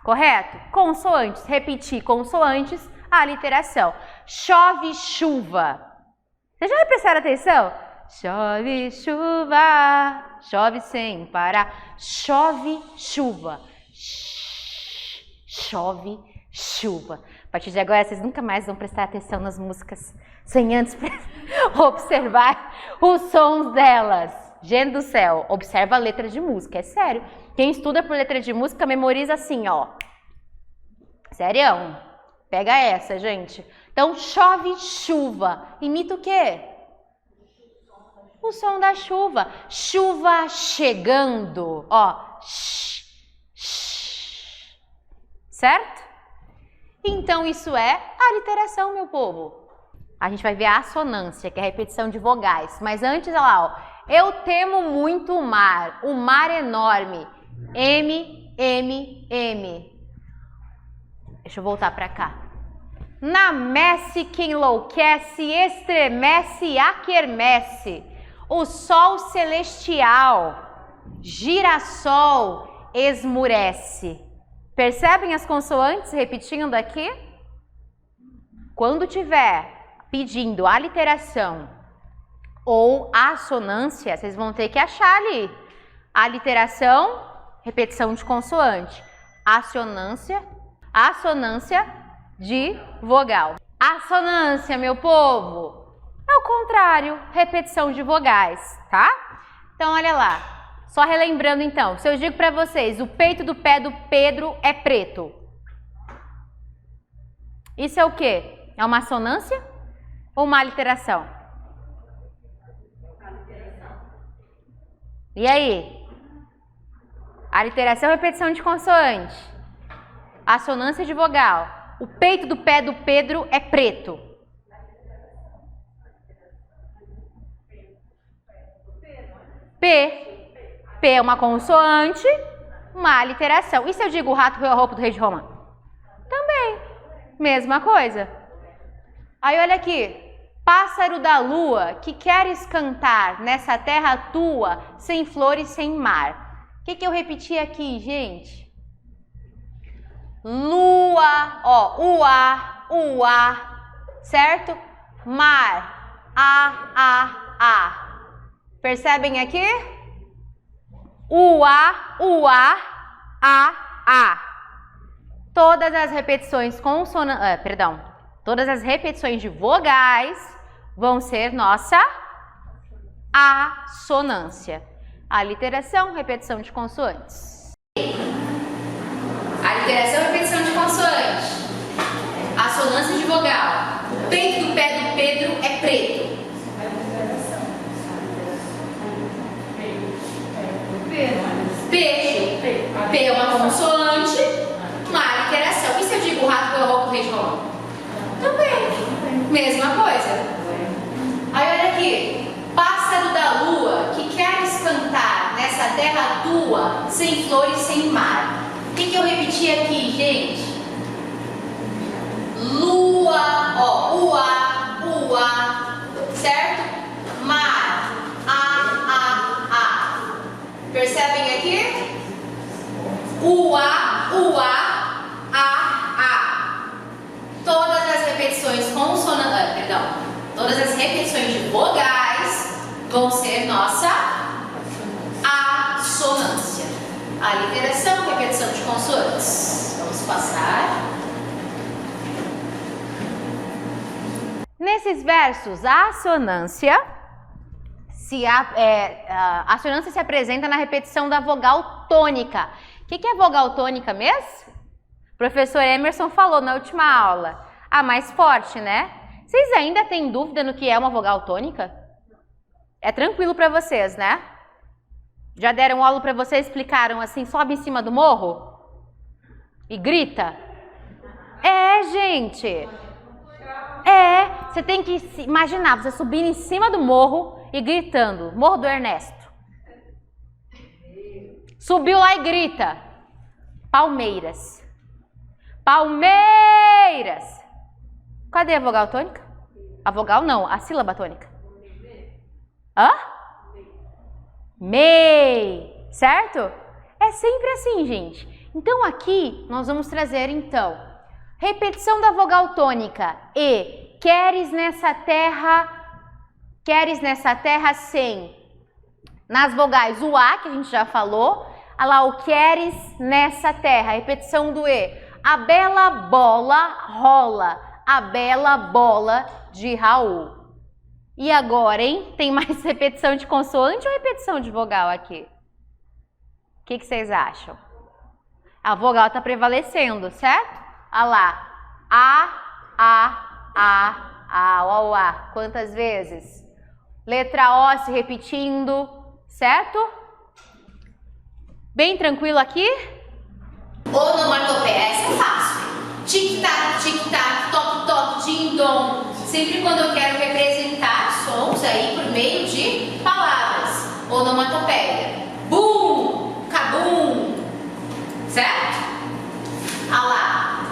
correto? Consoantes, repetir consoantes, aliteração. Chove, chuva. Vocês já prestaram atenção? Chove, chuva, chove sem parar. Chove, chuva. Chove, chuva. A partir de agora, vocês nunca mais vão prestar atenção nas músicas sem antes observar os sons delas. Gente do céu, observa a letra de música, é sério. Quem estuda por letra de música memoriza assim, ó. Sério? Pega essa, gente. Então, chove, chuva. Imita o quê? O som da chuva. Chuva chegando. Ó. Certo? Então, isso é aliteração, meu povo. A gente vai ver a assonância, que é a repetição de vogais. Mas antes, olha lá, ó. Eu temo muito o mar enorme. M, M, M. Deixa eu voltar para cá. Na messe que enlouquece, estremece, aquermece. O sol celestial, girassol, esmurece. Percebem as consoantes repetindo aqui? Quando tiver pedindo aliteração ou assonância, vocês vão ter que achar ali. Aliteração, repetição de consoante. Assonância de vogal. Assonância, meu povo, é o contrário, repetição de vogais, tá? Então, olha lá. Só relembrando, então. Se eu digo para vocês, o peito do pé do Pedro é preto. Isso é o quê? É uma assonância ou uma aliteração? E aí? Aliteração, repetição de consoante. Assonância de vogal. O peito do pé do Pedro é preto. P. P é uma consoante, uma aliteração. E se eu digo o rato roeu a roupa do rei de Roma? Também. Mesma coisa. Aí olha aqui. Pássaro da lua, que queres cantar nessa terra tua, sem flores, sem mar. O que eu repeti aqui, gente? Lua, ó, uá, certo? Mar, a. Percebem aqui? Uá, a. Todas as repetições todas as repetições de vogais vão ser nossa assonância. Aliteração, repetição de consoantes. Aliteração, repetição de consoante. Assonância de vogal. O peito do pé do Pedro é preto. Peixe. P é uma consoante, uma aliteração. E se eu digo rato, cachorro, rei de Roma? Também. Mesma coisa. Aí olha aqui. Pássaro da lua que queres cantar nessa terra tua, sem flores, sem mar. O que eu repeti aqui, gente? Lua, ó, ua, certo? Mar, a. Percebem aqui? Ua, a. Todas as repetições todas as repetições de vogais vão ser nossa assonância. Aliteração, repetição de consoantes. Vamos passar. Nesses versos, a assonância se apresenta na repetição da vogal tônica. O que é vogal tônica mesmo? O professor Emerson falou na última aula. A mais forte, né? Vocês ainda têm dúvida no que é uma vogal tônica? É tranquilo para vocês, né? Já deram aula para vocês, explicaram assim, sobe em cima do morro e grita? É, gente. Você tem que imaginar você subindo em cima do morro e gritando. Morro do Ernesto. Subiu lá e grita. Palmeiras. Palmeiras. Cadê a vogal tônica? A vogal não, a sílaba tônica. Hã? Mei. Certo? É sempre assim, gente. Então aqui nós vamos trazer então repetição da vogal tônica. E queres nessa terra sem. Nas vogais o A, que a gente já falou. Olha lá, o queres nessa terra. Repetição do E. A bela bola rola. A bela bola de Raul. E agora, hein? Tem mais repetição de consoante ou repetição de vogal aqui? O que vocês acham? A vogal está prevalecendo, certo? Olha lá. O, A. Quantas vezes? Letra O se repetindo, certo? Bem tranquilo aqui? Onomatopeia, essa é fácil. Tic-tac, toc-toc, din-dom. Sempre quando eu quero representar sons aí por meio de palavras. Onomatopeia. Bum, cabum. Certo? Olha lá.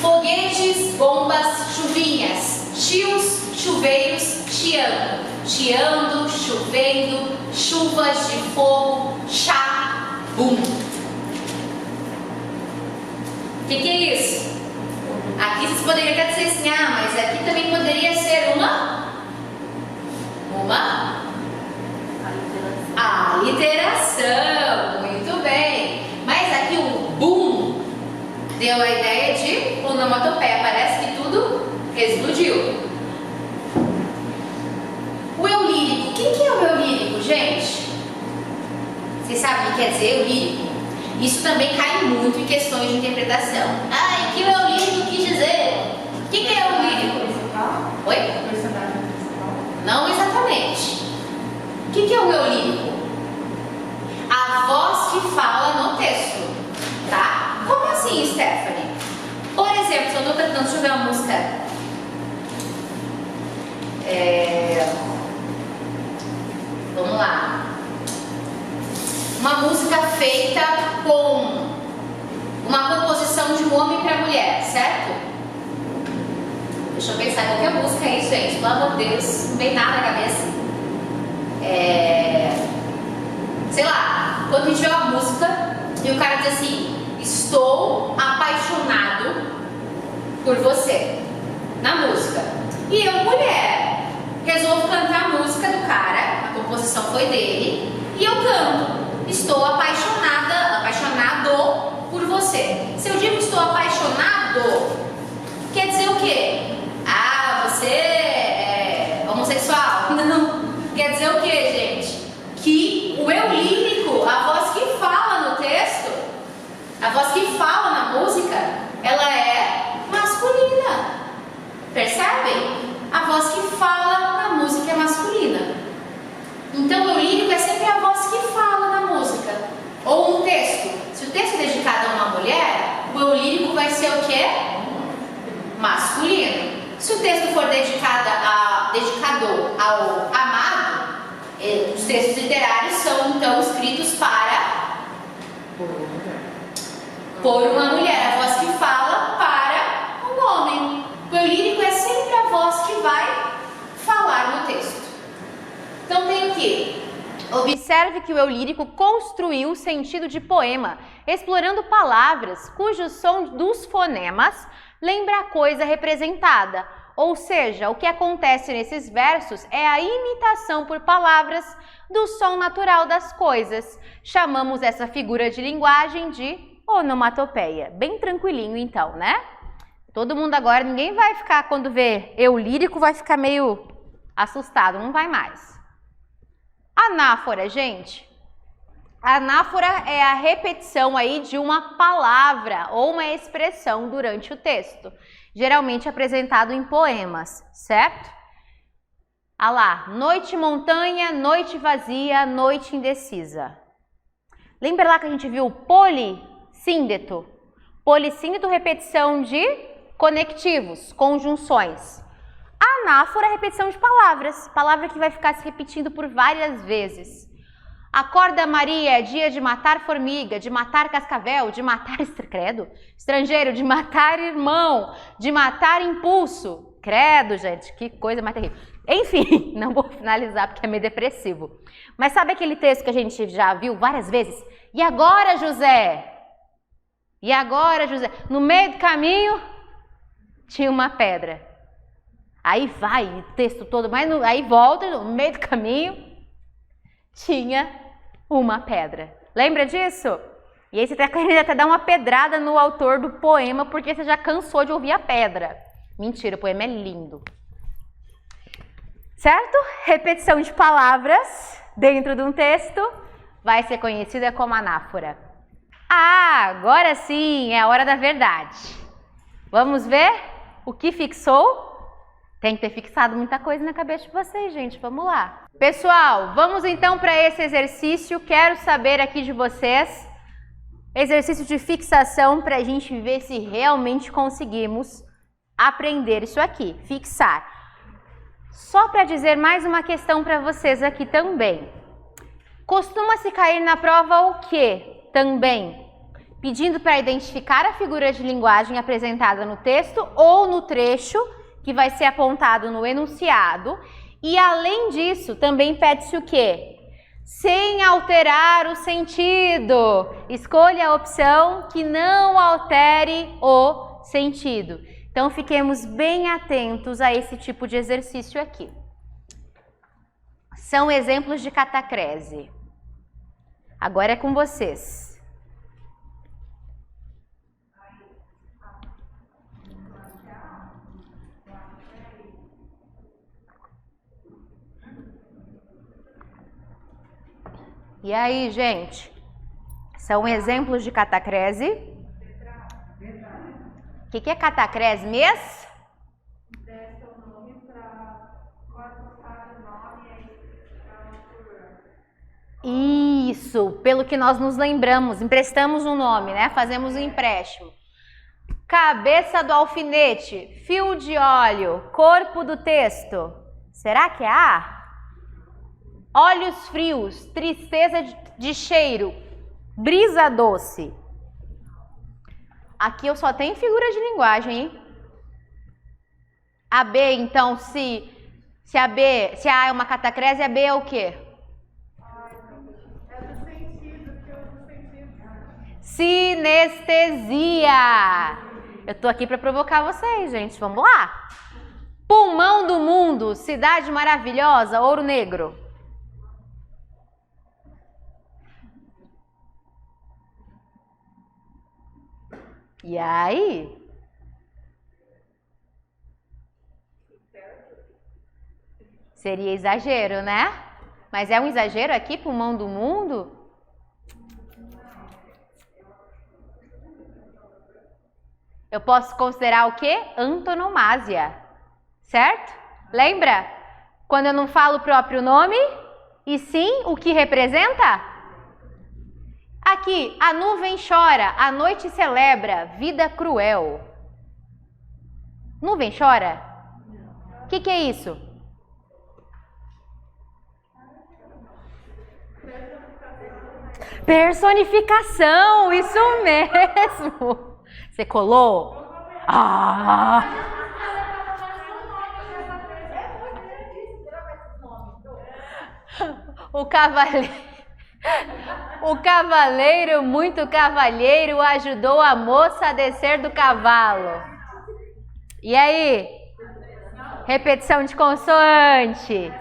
Foguetes, bombas, chuvinhas. Tios, chuveiros, chiando. Chiando, chovendo, chuvas de fogo, chá, bum. O que é isso? Aqui vocês poderiam até dizer assim, mas aqui também poderia ser uma aliteração. Muito bem. Mas aqui o boom deu a ideia de onomatopeia. Parece que tudo explodiu. O eu lírico. O que é o eu lírico, gente? Vocês sabem o que quer dizer eu lírico? Isso também cai muito em questões de interpretação. O que o eu lírico quis dizer? O que é eu lírico? Oi? Personagem principal? Não exatamente. O que é o eu lírico? A voz que fala no texto. Tá? Como assim, Stephanie? Por exemplo, se eu estou cantando, deixa eu ver uma música. Vamos lá. Uma música feita com uma composição de um homem para mulher, certo? Deixa eu pensar, qualquer música é isso, gente. Pelo amor de Deus, não vem nada na cabeça. Sei lá, quando a gente vê uma música e o cara diz assim: estou apaixonado por você. Na música. E eu, mulher, resolvo cantar a música do cara, a composição foi dele, e eu canto. Estou apaixonado por você. Se eu digo estou apaixonado, quer dizer o quê? Você é homossexual? Não. Quer dizer dizer o que, gente? Que o eu lírico, a voz que fala no texto, a voz que fala na música, ela é masculina. Percebem? A voz que fala na música é masculina. Então, o eu lírico é sempre a voz que fala na música. Ou um texto. Se o texto é dedicado a uma mulher, o eu lírico vai ser o quê? Masculino. Se o texto for dedicado ao amado, os textos literários são então escritos por uma mulher, a voz que fala para um homem. O eu lírico é sempre a voz que vai falar no texto. Então tem o quê? Observe que o eu lírico construiu o sentido de poema, explorando palavras cujo som dos fonemas lembra a coisa representada. Ou seja, o que acontece nesses versos é a imitação por palavras do som natural das coisas. Chamamos essa figura de linguagem de onomatopeia. Bem tranquilinho então, né? Todo mundo agora, ninguém vai ficar, quando vê eu lírico, vai ficar meio assustado, não vai mais. Anáfora, gente. Anáfora é a repetição aí de uma palavra ou uma expressão durante o texto, geralmente apresentado em poemas, certo? Ah lá, noite montanha, noite vazia, noite indecisa. Lembra lá que a gente viu polissíndeto? Polissíndeto, repetição de conectivos, conjunções. Anáfora é repetição de palavras, palavra que vai ficar se repetindo por várias vezes. Acorda Maria, é dia de matar formiga, de matar cascavel, de matar credo, estrangeiro, de matar irmão, de matar impulso. Credo, gente, que coisa mais terrível. Enfim, não vou finalizar porque é meio depressivo. Mas sabe aquele texto que a gente já viu várias vezes? E agora, José? E agora, José? No meio do caminho tinha uma pedra. Aí vai o texto todo, mas aí volta, no meio do caminho tinha uma pedra. Lembra disso? E aí você está querendo até dar uma pedrada no autor do poema porque você já cansou de ouvir a pedra. Mentira, o poema é lindo. Certo? Repetição de palavras dentro de um texto vai ser conhecida como anáfora. Ah, agora sim é a hora da verdade. Vamos ver o que fixou? Tem que ter fixado muita coisa na cabeça de vocês, gente. Vamos lá. Pessoal, vamos então para esse exercício. Quero saber aqui de vocês, exercício de fixação para a gente ver se realmente conseguimos aprender isso aqui, fixar. Só para dizer mais uma questão para vocês aqui também. Costuma-se cair na prova o quê? Também pedindo para identificar a figura de linguagem apresentada no texto ou no trecho que vai ser apontado no enunciado. E além disso, também pede-se o quê? Sem alterar o sentido. Escolha a opção que não altere o sentido. Então, fiquemos bem atentos a esse tipo de exercício aqui. São exemplos de catacrese. Agora é com vocês. E aí, gente? São exemplos de catacrese. O que é catacrese mesmo? Isso, pelo que nós nos lembramos, emprestamos um nome, né? Fazemos um empréstimo. Cabeça do alfinete, fio de óleo, corpo do texto. Será que é A? Olhos frios, tristeza de cheiro, brisa doce. Aqui eu só tenho figura de linguagem, hein? A B, então, se a A é uma catacrese, a B é o quê? É do sentido, que eu do sentido. Sinestesia. Eu tô aqui para provocar vocês, gente. Vamos lá? Pulmão do mundo, cidade maravilhosa, Ouro Negro. E aí? Seria exagero, né? Mas é um exagero aqui, pulmão do mundo? Eu posso considerar o quê? Antonomásia, certo? Lembra? Quando eu não falo o próprio nome, e sim o que representa? Aqui, a nuvem chora, a noite celebra, vida cruel. Nuvem chora? O que é isso? Personificação, isso mesmo. Você colou? Ah! O cavaleiro, muito cavalheiro, ajudou a moça a descer do cavalo. E aí? Repetição de consoante.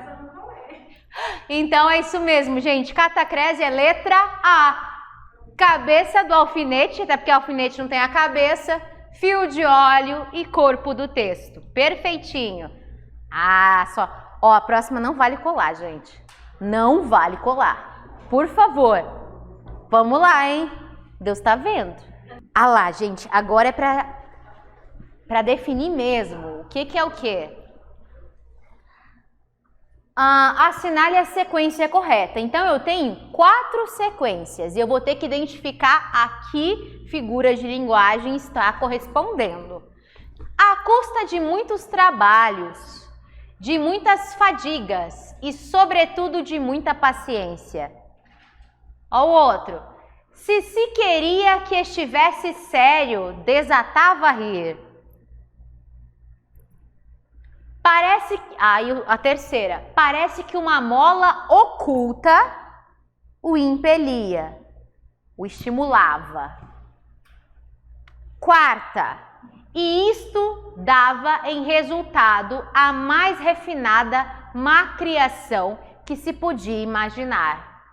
Então é isso mesmo, gente. Catacrese é letra A. Cabeça do alfinete, até porque o alfinete não tem a cabeça, fio de óleo e corpo do texto. Perfeitinho. Ah, só. Ó, a próxima não vale colar, gente. Não vale colar. Por favor. Vamos lá, hein? Deus tá vendo. Ah lá, gente. Agora é pra definir mesmo. O que é o quê? Assinale a sequência correta. Então, eu tenho 4 sequências e eu vou ter que identificar a que figura de linguagem está correspondendo. À custa de muitos trabalhos, de muitas fadigas e, sobretudo, de muita paciência. Ó o outro. Se queria que estivesse sério, desatava a rir. Parece, a terceira, parece que uma mola oculta o impelia, o estimulava. Quarta, e isto dava em resultado a mais refinada macriação que se podia imaginar.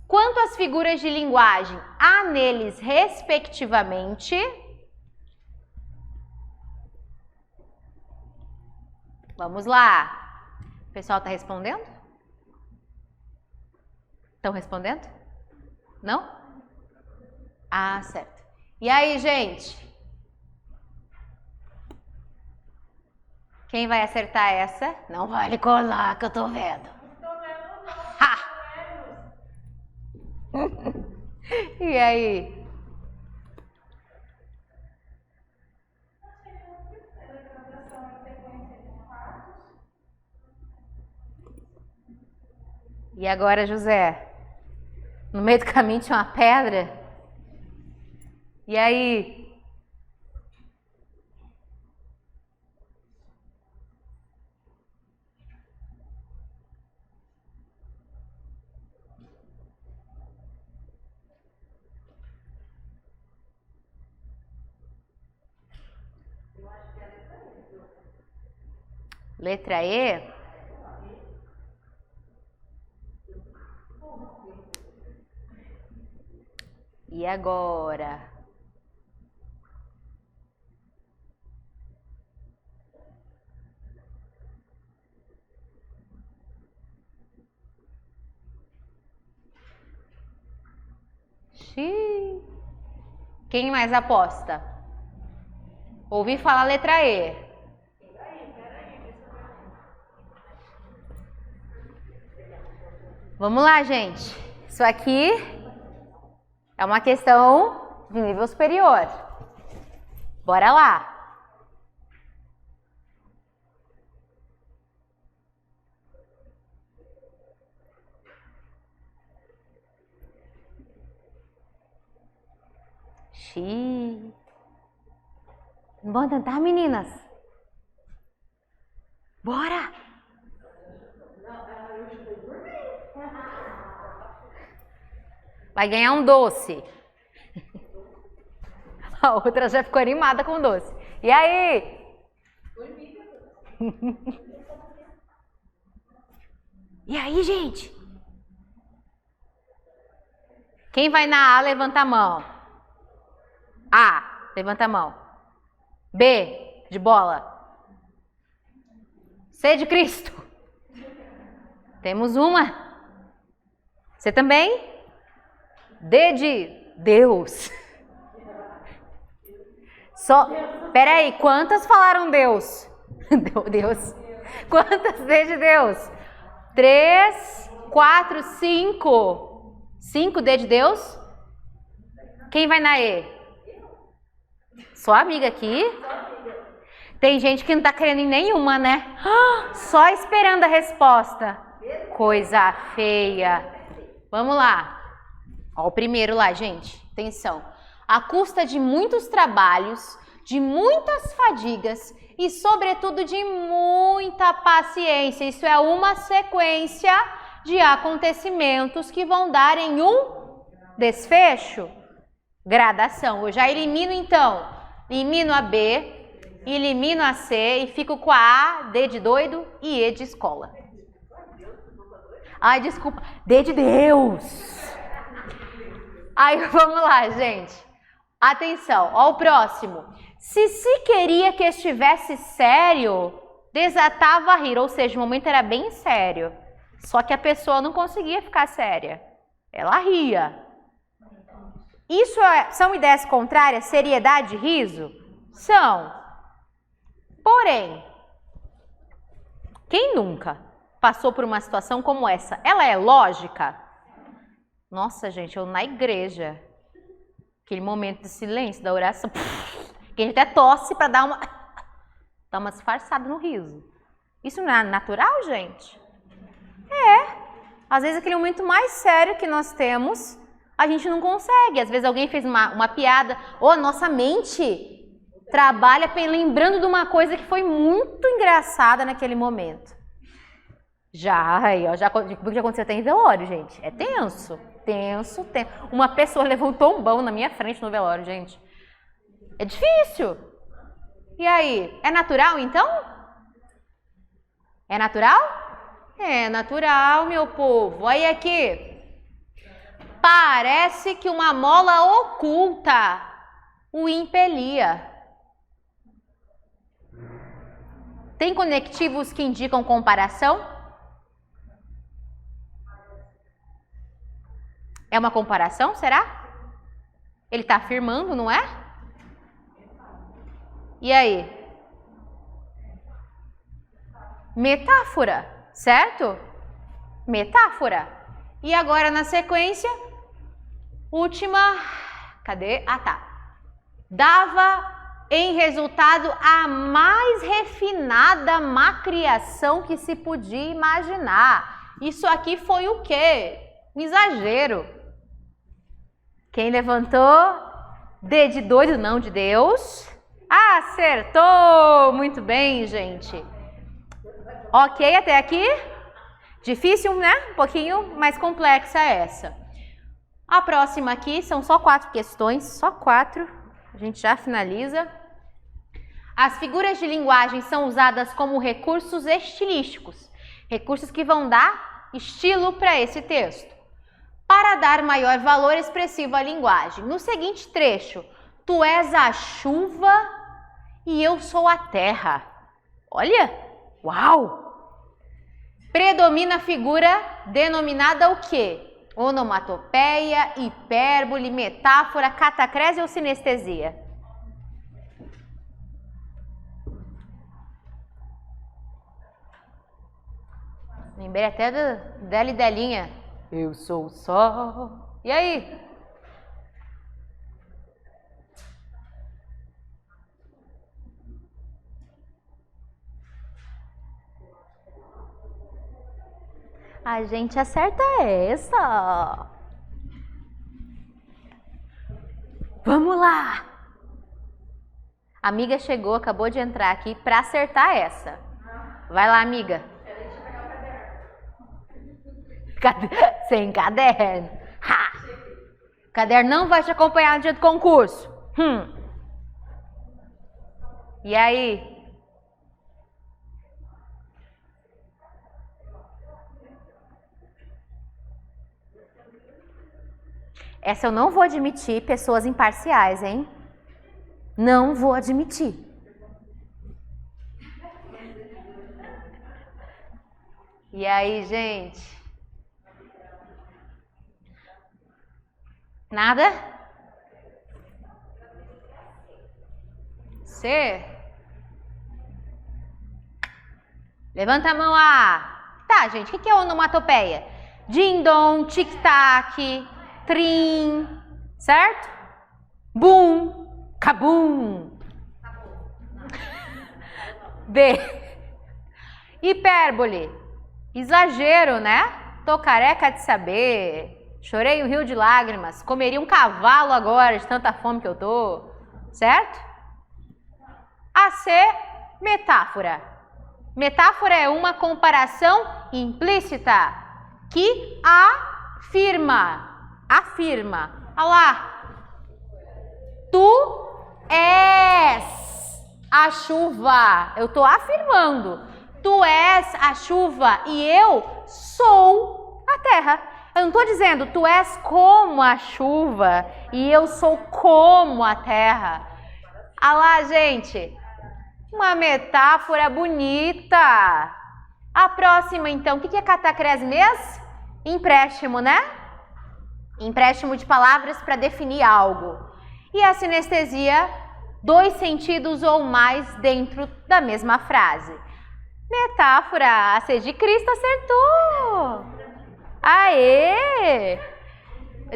Quanto às figuras de linguagem, há neles, respectivamente, vamos lá. O pessoal está respondendo? Estão respondendo? Não? Ah, certo. E aí, gente? Quem vai acertar essa? Não vale colar que eu tô vendo. Não tô vendo, não. E aí? E agora, José? No meio do caminho tinha uma pedra? E aí? Letra E? E agora? Xiii. Quem mais aposta? Ouvi falar letra E. Vamos lá, gente. Isso aqui é uma questão de nível superior. Bora lá. Xiii. Vamos tentar, meninas? Bora! Vai ganhar um doce. A outra já ficou animada com o doce. E aí? E aí, gente? Quem vai na A, levanta a mão. A, levanta a mão. B, de bola. C de Cristo. Temos uma. Você também? D de Deus. Peraí, quantas falaram Deus? Deus. Quantas D de Deus? 3, 4, 5. 5 D de Deus? Quem vai na E? Só amiga aqui? Tem gente que não tá querendo em nenhuma, né? Só esperando a resposta. Coisa feia. Vamos lá. Ó, o primeiro lá, gente. Atenção. À custa de muitos trabalhos, de muitas fadigas e, sobretudo, de muita paciência. Isso é uma sequência de acontecimentos que vão dar em um desfecho. Gradação. Eu já elimino, então. Elimino a B, elimino a C e fico com a A, D de doido e E de escola. Ai, desculpa. D de Deus. Aí, vamos lá, gente. Atenção, ó o próximo. Se queria que estivesse sério, desatava a rir. Ou seja, o momento era bem sério. Só que a pessoa não conseguia ficar séria. Ela ria. Isso são ideias contrárias? Seriedade e riso? São. Porém, quem nunca passou por uma situação como essa? Ela é lógica? Nossa, gente, eu na igreja... Aquele momento de silêncio, da oração, que a gente até tosse para dar uma disfarçada no riso. Isso não é natural, gente? É. Às vezes aquele momento mais sério que nós temos, a gente não consegue. Às vezes alguém fez uma piada, ou a nossa mente trabalha lembrando de uma coisa que foi muito engraçada naquele momento. Já aconteceu até em velório, gente. É tenso. Tenso. Uma pessoa levou um tombão na minha frente no velório, gente. É difícil. E aí, é natural então? É natural? É natural, meu povo. Aí aqui. Parece que uma mola oculta o impelia. Tem conectivos que indicam comparação? É uma comparação, será? Ele está afirmando, não é? E aí? Metáfora, certo? Metáfora. E agora na sequência, última, cadê? Ah, tá. Dava em resultado a mais refinada macriação que se podia imaginar. Isso aqui foi o quê? Um exagero. Quem levantou? D de doido, não de Deus. Acertou! Muito bem, gente. Ok, até aqui? Difícil, né? Um pouquinho mais complexa essa. A próxima aqui são só 4 questões, só 4. A gente já finaliza. As figuras de linguagem são usadas como recursos estilísticos, recursos que vão dar estilo para esse texto, para dar maior valor expressivo à linguagem. No seguinte trecho, tu és a chuva e eu sou a terra. Olha, uau! Predomina a figura denominada o quê? Onomatopeia, hipérbole, metáfora, catacrese ou sinestesia? Lembrei até dela e delinha. Eu sou o sol. E aí? A gente acerta essa. Vamos lá. A amiga chegou, acabou de entrar aqui para acertar essa. Vai lá, amiga. Sem caderno. Ha! Caderno não vai te acompanhar no dia do concurso. E aí? Essa eu não vou admitir pessoas imparciais, hein? Não vou admitir. E aí, gente? Nada? C? Levanta a mão A. Tá, gente, o que é onomatopeia? Din-dom, tic-tac, trim, certo? Bum, cabum. B. Hipérbole. Exagero, né? Tô careca de saber. Chorei um rio de lágrimas. Comeria um cavalo agora de tanta fome que eu tô. Certo? A C. Metáfora. Metáfora é uma comparação implícita que afirma. Olha lá. Tu és a chuva. Eu tô afirmando. Tu és a chuva e eu sou a terra. Eu não tô dizendo tu és como a chuva e eu sou como a terra. Olha lá, gente. Uma metáfora bonita. A próxima, então, o que é catacrese mesmo? Empréstimo, né? Empréstimo de palavras para definir algo. E a sinestesia, 2 sentidos ou mais dentro da mesma frase. Metáfora, a C de Cristo acertou. Aê!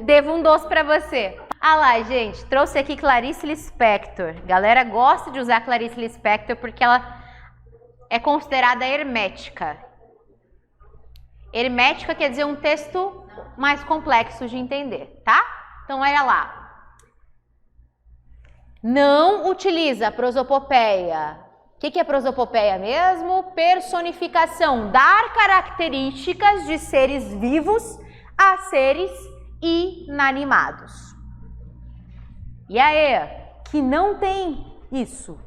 Devo um doce para você. Ah lá, gente, trouxe aqui Clarice Lispector. Galera gosta de usar Clarice Lispector porque ela é considerada hermética. Hermética quer dizer um texto mais complexo de entender, tá? Então, olha lá. Não utiliza prosopopeia. O que é prosopopeia mesmo? Personificação. Dar características de seres vivos a seres inanimados. E aí, que não tem isso.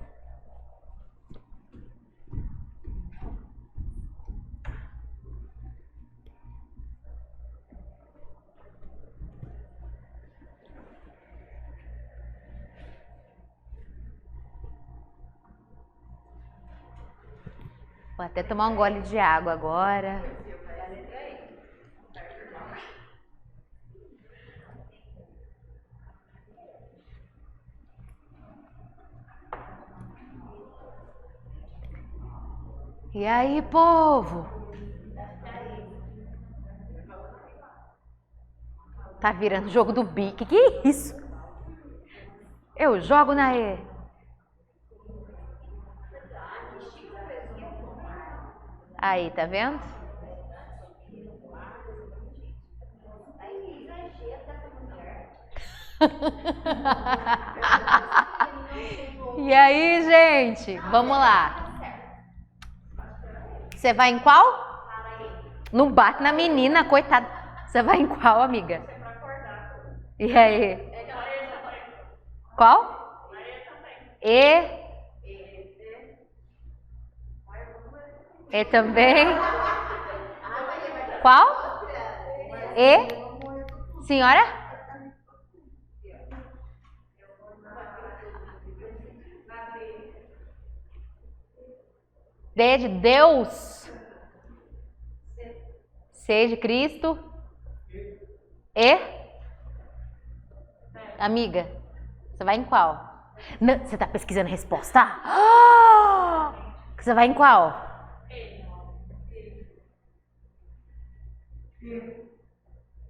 Vou até tomar um gole de água agora. E aí, povo? Tá virando jogo do bi. Que é isso? Eu jogo na E. Aí, tá vendo? E aí, gente? Vamos lá. Você vai em qual? Não bate na menina, coitada. Você vai em qual, amiga? E aí? Qual? E? E também? Qual? E? Senhora? D de Deus. C de Cristo. E? Amiga, você vai em qual? Não, você tá pesquisando resposta? Você vai em qual?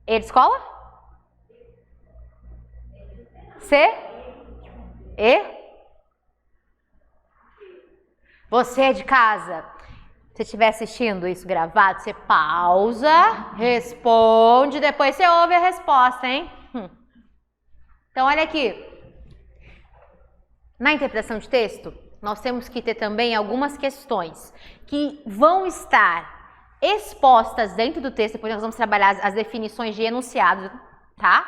E de escola? C? E? Você é de casa? Se estiver assistindo isso gravado, você pausa, responde, depois você ouve a resposta, hein? Então, olha aqui. Na interpretação de texto, nós temos que ter também algumas questões que vão estar expostas dentro do texto, depois nós vamos trabalhar as definições de enunciado, tá?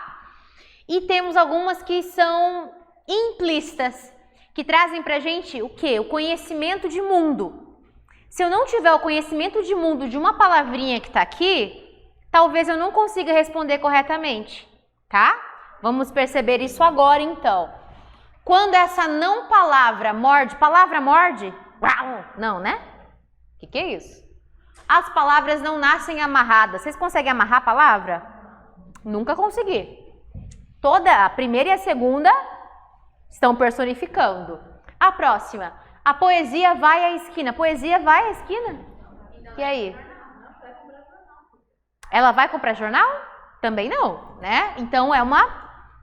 E temos algumas que são implícitas, que trazem pra gente o quê? O conhecimento de mundo. Se eu não tiver o conhecimento de mundo de uma palavrinha que tá aqui, talvez eu não consiga responder corretamente, tá? Vamos perceber isso agora, então. Quando essa não palavra morde, não, né? O que é isso? As palavras não nascem amarradas. Vocês conseguem amarrar a palavra? Nunca consegui. Toda a primeira e a segunda estão personificando. A próxima. A poesia vai à esquina. Poesia vai à esquina? E aí? Ela vai comprar jornal? Também não, né? Então é uma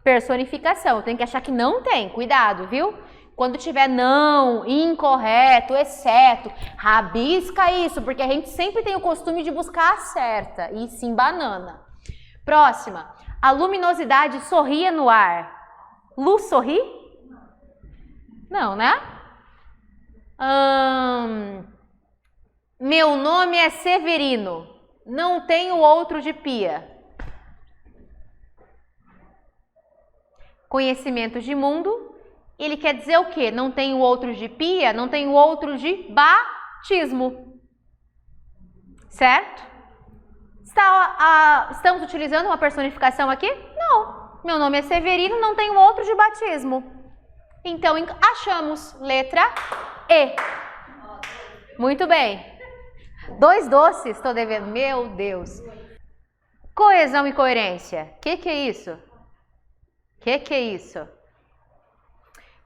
personificação. Tem que achar que não tem. Cuidado, viu? Quando tiver não, incorreto, exceto, rabisca isso, porque a gente sempre tem o costume de buscar a certa. E sim, banana. Próxima. A luminosidade sorria no ar. Luz sorri? Não, né? Meu nome é Severino. Não tenho outro de pia. Conhecimento de mundo. Ele quer dizer o quê? Não tenho outro de pia, não tenho outro de batismo. Certo? Estamos utilizando uma personificação aqui? Não. Meu nome é Severino, não tenho outro de batismo. Então, achamos letra E. Muito bem. 2 doces, estou devendo. Meu Deus. Coesão e coerência. O que é isso? Que é isso?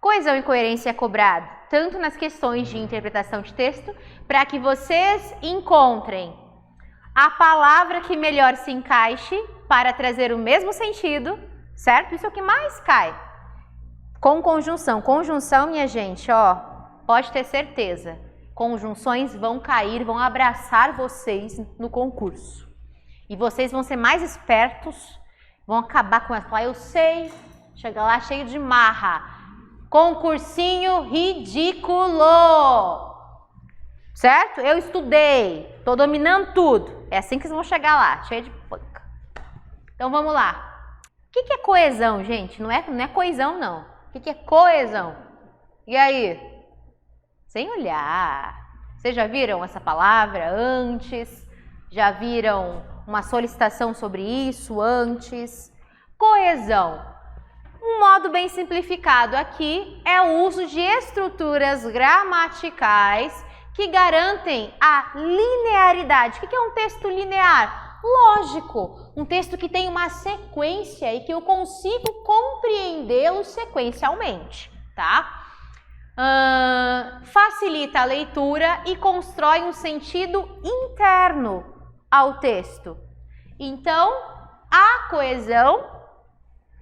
Coesão e coerência é cobrado tanto nas questões de interpretação de texto, para que vocês encontrem a palavra que melhor se encaixe para trazer o mesmo sentido, certo? Isso é o que mais cai. Com conjunção. Conjunção, minha gente, ó, pode ter certeza. Conjunções vão cair, vão abraçar vocês no concurso. E vocês vão ser mais espertos, vão acabar com essa. Eu sei, chega lá cheio de marra. Concursinho ridículo. Certo? Eu estudei, tô dominando tudo. É assim que vocês vão chegar lá, cheio de panca. Então vamos lá. O que é coesão, gente? Não é coesão, não. O que é coesão? E aí? Sem olhar. Vocês já viram essa palavra antes? Já viram uma solicitação sobre isso antes? Coesão. Um modo bem simplificado aqui é o uso de estruturas gramaticais que garantem a linearidade. O que é um texto linear? Lógico, um texto que tem uma sequência e que eu consigo compreendê-lo sequencialmente, tá? Facilita a leitura e constrói um sentido interno ao texto. Então, a coesão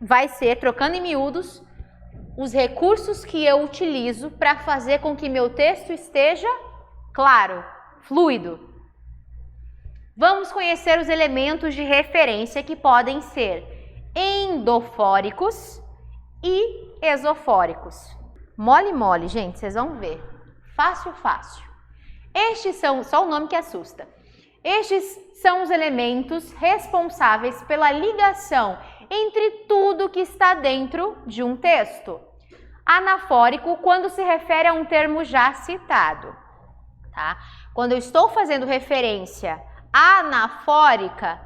vai ser, trocando em miúdos, os recursos que eu utilizo para fazer com que meu texto esteja claro, fluido. Vamos conhecer os elementos de referência que podem ser endofóricos e esofóricos. Mole, mole, gente, vocês vão ver. Fácil, fácil. Estes são, só o nome que assusta. Estes são os elementos responsáveis pela ligação entre tudo que está dentro de um texto. Anafórico, quando se refere a um termo já citado, tá? Quando eu estou fazendo referência anafórica,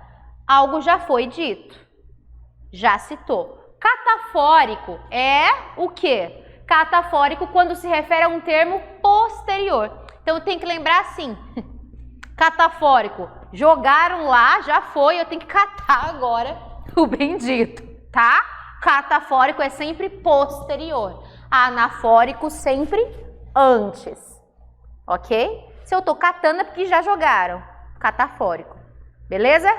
algo já foi dito, já citou. Catafórico é o quê? Catafórico quando se refere a um termo posterior. Então eu tenho que lembrar assim, catafórico, jogaram lá, já foi, eu tenho que catar agora o bendito, tá? Catafórico é sempre posterior, anafórico sempre antes, ok? Se eu tô catando é porque já jogaram, catafórico, beleza?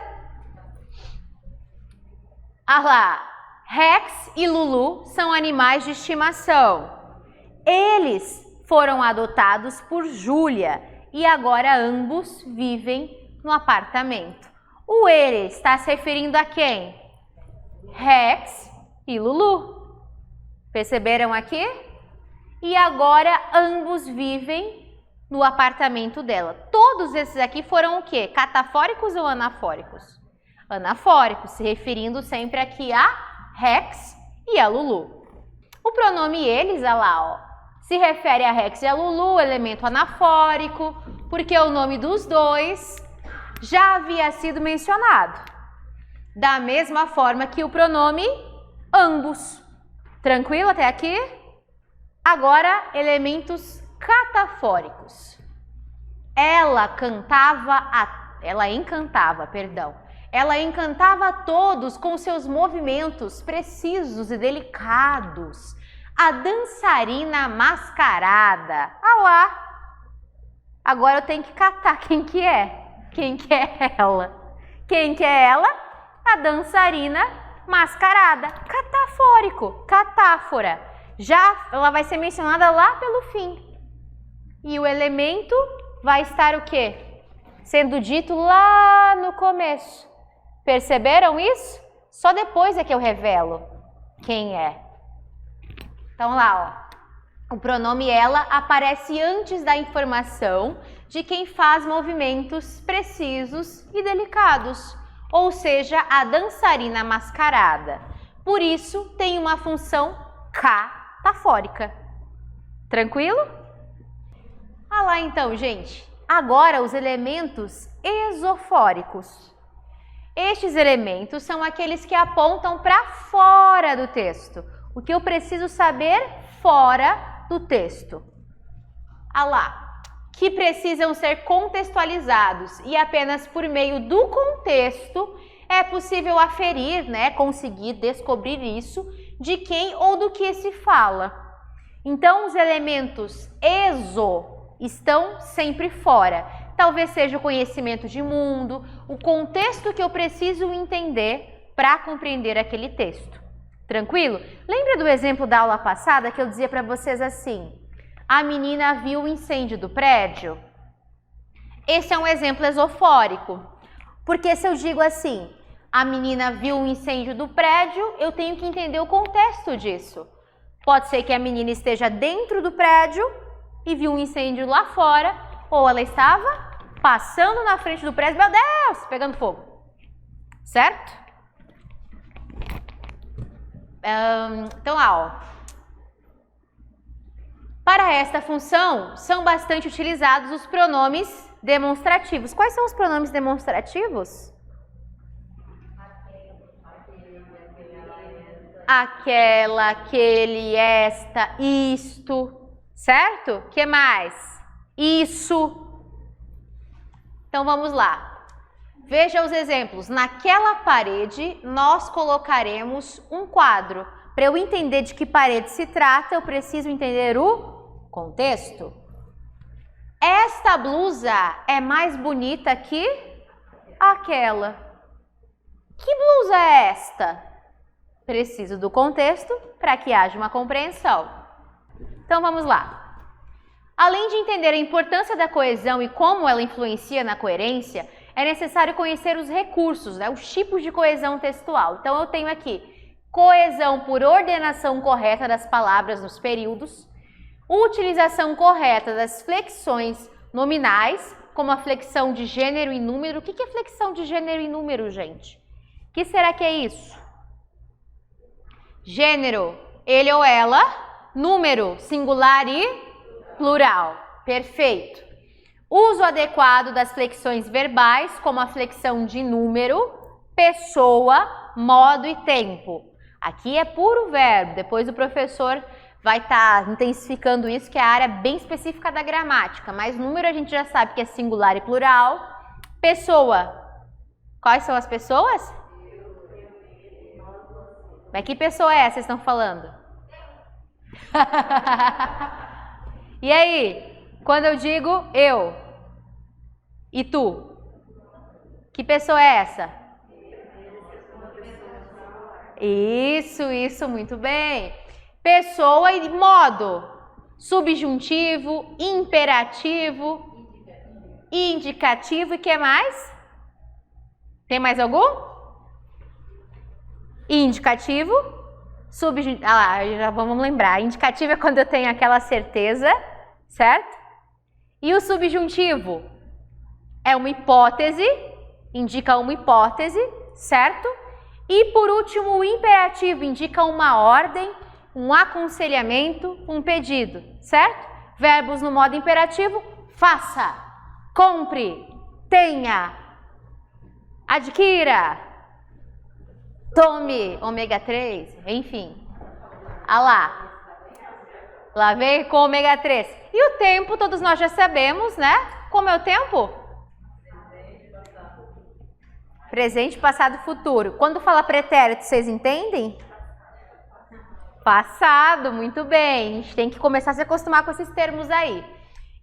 Ah lá, Rex e Lulu são animais de estimação. Eles foram adotados por Júlia e agora ambos vivem no apartamento. O ele está se referindo a quem? Rex e Lulu. Perceberam aqui? E agora ambos vivem no apartamento dela. Todos esses aqui foram o quê? Catafóricos ou anafóricos? Anafóricos, se referindo sempre aqui a Rex e a Lulu. O pronome eles, olha lá, ó, se refere a Rex e a Lulu, elemento anafórico, porque o nome dos dois já havia sido mencionado. Da mesma forma que o pronome ambos. Tranquilo até aqui? Agora, elementos catafóricos. Ela encantava a todos com seus movimentos precisos e delicados. A dançarina mascarada. Ah lá! Agora eu tenho que catar quem que é. Quem que é ela? Quem que é ela? A dançarina mascarada. Catafórico, catáfora. Já ela vai ser mencionada lá pelo fim. E o elemento vai estar o quê? Sendo dito lá no começo. Perceberam isso? Só depois é que eu revelo quem é. Então lá, ó. O pronome ela aparece antes da informação de quem faz movimentos precisos e delicados, ou seja, a dançarina mascarada. Por isso, tem uma função catafórica. Tranquilo? Ah lá então, gente. Agora os elementos esofóricos. Estes elementos são aqueles que apontam para fora do texto. O que eu preciso saber fora do texto. Ah lá, que precisam ser contextualizados e apenas por meio do contexto é possível aferir, conseguir descobrir isso de quem ou do que se fala. Então, os elementos exo estão sempre fora. Talvez seja o conhecimento de mundo, o contexto que eu preciso entender para compreender aquele texto. Tranquilo? Lembra do exemplo da aula passada que eu dizia para vocês assim: a menina viu o incêndio do prédio? Esse é um exemplo esofórico, porque se eu digo assim, a menina viu o incêndio do prédio, eu tenho que entender o contexto disso. Pode ser que a menina esteja dentro do prédio e viu um incêndio lá fora, ou ela estava passando na frente do prédio, meu Deus, pegando fogo. Certo? Então lá, ó. Para esta função, são bastante utilizados os pronomes demonstrativos. Quais são os pronomes demonstrativos? Aquela, aquele, esta, isto. Certo? O que mais? Isso. Então vamos lá. Veja os exemplos. Naquela parede, nós colocaremos um quadro. Para eu entender de que parede se trata, eu preciso entender o contexto. Esta blusa é mais bonita que aquela. Que blusa é esta? Preciso do contexto para que haja uma compreensão. Então vamos lá. Além de entender a importância da coesão e como ela influencia na coerência, é necessário conhecer os recursos, os tipos de coesão textual. Então eu tenho aqui coesão por ordenação correta das palavras nos períodos, utilização correta das flexões nominais, como a flexão de gênero e número. O que é flexão de gênero e número, gente? O que será que é isso? Gênero, ele ou ela. Número, singular e plural. Perfeito. Uso adequado das flexões verbais, como a flexão de número, pessoa, modo e tempo. Aqui é puro verbo. Depois o professor vai estar intensificando isso, que é a área bem específica da gramática. Mas número a gente já sabe que é singular e plural. Pessoa. Quais são as pessoas? Mas que pessoa é essa que vocês estão falando? E aí, quando eu digo eu e tu, que pessoa é essa? Isso, muito bem. Pessoa e modo, subjuntivo, imperativo, indicativo e que mais? Tem mais algum? Indicativo. Já vamos lembrar. Indicativo é quando eu tenho aquela certeza, certo? E o subjuntivo é uma hipótese, indica uma hipótese, certo? E por último, o imperativo indica uma ordem, um aconselhamento, um pedido, certo? Verbos no modo imperativo: faça, compre, tenha, adquira, tome ômega 3, enfim. Ah lá. Lavei com ômega 3. E o tempo, todos nós já sabemos, né? Como é o tempo? Presente, passado, futuro. Quando fala pretérito, vocês entendem? Passado, muito bem. A gente tem que começar a se acostumar com esses termos aí.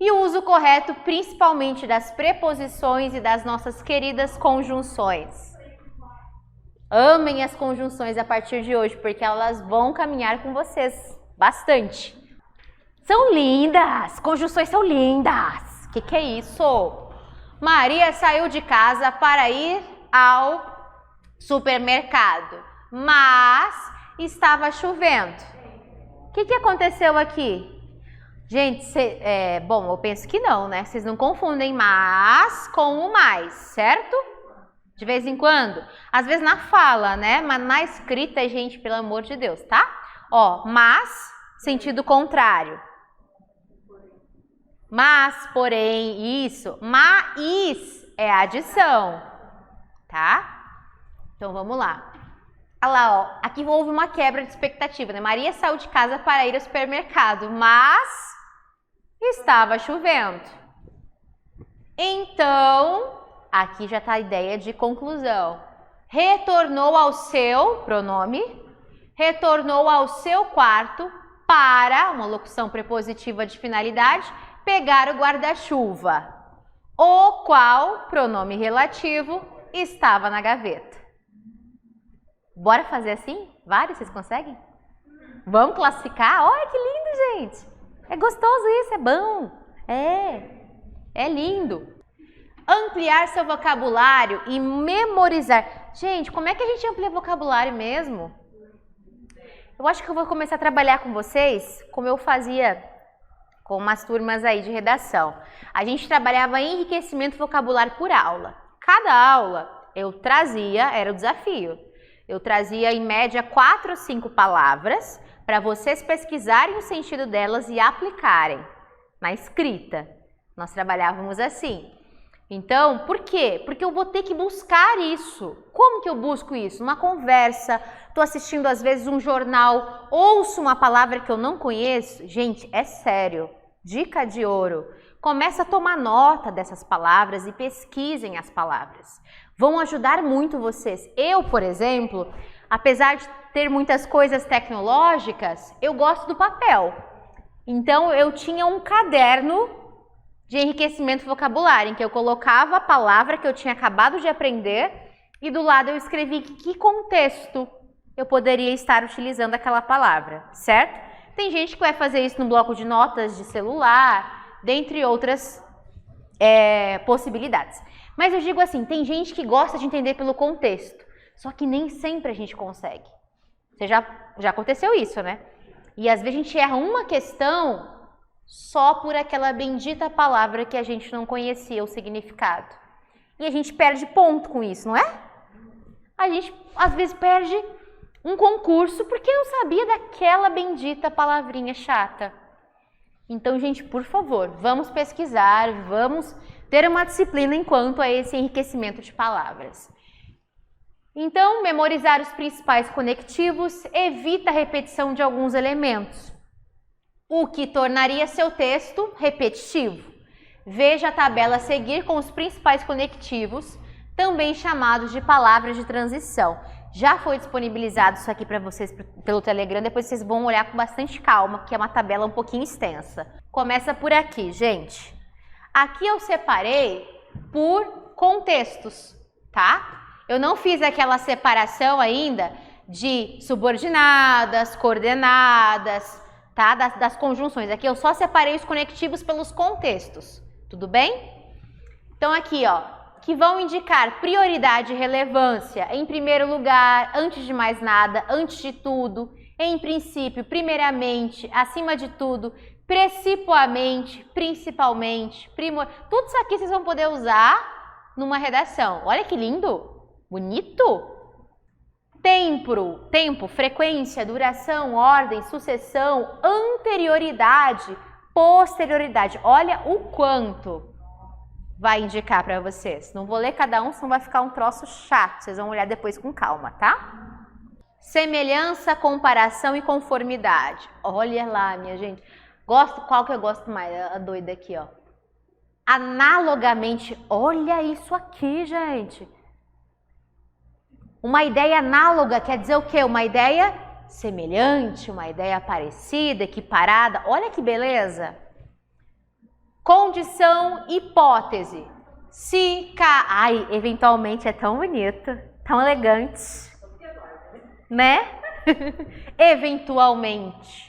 E o uso correto, principalmente das preposições e das nossas queridas conjunções. Amem as conjunções a partir de hoje, porque elas vão caminhar com vocês bastante. São lindas! Conjunções são lindas! Que é isso? Maria saiu de casa para ir ao supermercado, mas estava chovendo. O que aconteceu aqui? Gente, bom, eu penso que não, né? Vocês não confundem mas com o mais, certo? De vez em quando. Às vezes na fala, né? Mas na escrita, gente, pelo amor de Deus, tá? Ó, mas, sentido contrário. Mas, porém, isso. Mas é adição, tá? Então, vamos lá. Olha lá, ó. Aqui houve uma quebra de expectativa, né? Maria saiu de casa para ir ao supermercado, mas estava chovendo. Então, aqui já está a ideia de conclusão. Retornou ao seu pronome, retornou ao seu quarto para, uma locução prepositiva de finalidade, pegar o guarda-chuva, o qual, pronome relativo, estava na gaveta. Bora fazer assim? Vários, vocês conseguem? Vamos classificar? Olha que lindo, gente! É gostoso isso, é bom. É lindo. Ampliar seu vocabulário e memorizar. Gente, como é que a gente amplia vocabulário mesmo? Eu acho que eu vou começar a trabalhar com vocês como eu fazia com umas turmas aí de redação. A gente trabalhava enriquecimento vocabulário por aula. Cada aula eu trazia, era o desafio. Eu trazia em média 4 ou 5 palavras para vocês pesquisarem o sentido delas e aplicarem na escrita. Nós trabalhávamos assim. Então, por quê? Porque eu vou ter que buscar isso. Como que eu busco isso? Uma conversa, estou assistindo às vezes um jornal, ouço uma palavra que eu não conheço. Gente, é sério. Dica de ouro. Começa a tomar nota dessas palavras e pesquisem as palavras. Vão ajudar muito vocês. Eu, por exemplo, apesar de ter muitas coisas tecnológicas, eu gosto do papel. Então, eu tinha um caderno de enriquecimento vocabulário, em que eu colocava a palavra que eu tinha acabado de aprender e do lado eu escrevi que contexto eu poderia estar utilizando aquela palavra, certo? Tem gente que vai fazer isso no bloco de notas de celular, dentre outras possibilidades. Mas eu digo assim, tem gente que gosta de entender pelo contexto, só que nem sempre a gente consegue. Já aconteceu isso, né? E às vezes a gente erra uma questão só por aquela bendita palavra que a gente não conhecia o significado. E a gente perde ponto com isso, não é? A gente às vezes perde um concurso porque não sabia daquela bendita palavrinha chata. Então, gente, por favor, vamos pesquisar, vamos ter uma disciplina enquanto a esse enriquecimento de palavras. Então, memorizar os principais conectivos evita a repetição de alguns elementos, o que tornaria seu texto repetitivo. Veja a tabela a seguir com os principais conectivos, também chamados de palavras de transição. Já foi disponibilizado isso aqui para vocês pelo Telegram, depois vocês vão olhar com bastante calma, que é uma tabela um pouquinho extensa. Começa por aqui, gente. Aqui eu separei por contextos, tá? Eu não fiz aquela separação ainda de subordinadas, coordenadas, tá? Das conjunções. Aqui eu só separei os conectivos pelos contextos, tudo bem? Então aqui, ó, que vão indicar prioridade e relevância, em primeiro lugar, antes de mais nada, antes de tudo, em princípio, primeiramente, acima de tudo, precipuamente, principalmente, tudo isso aqui vocês vão poder usar numa redação. Olha que lindo! Bonito? Tempo, frequência, duração, ordem, sucessão, anterioridade, posterioridade. Olha o quanto vai indicar para vocês. Não vou ler cada um, senão vai ficar um troço chato. Vocês vão olhar depois com calma, tá? Semelhança, comparação e conformidade. Olha lá, minha gente. Qual que eu gosto mais? A doida aqui, ó. Analogamente, olha isso aqui, gente. Uma ideia análoga quer dizer o quê? Uma ideia semelhante, uma ideia parecida, equiparada. Olha que beleza. Condição, hipótese. Se, ai, eventualmente é tão bonito, tão elegante, né? Eventualmente.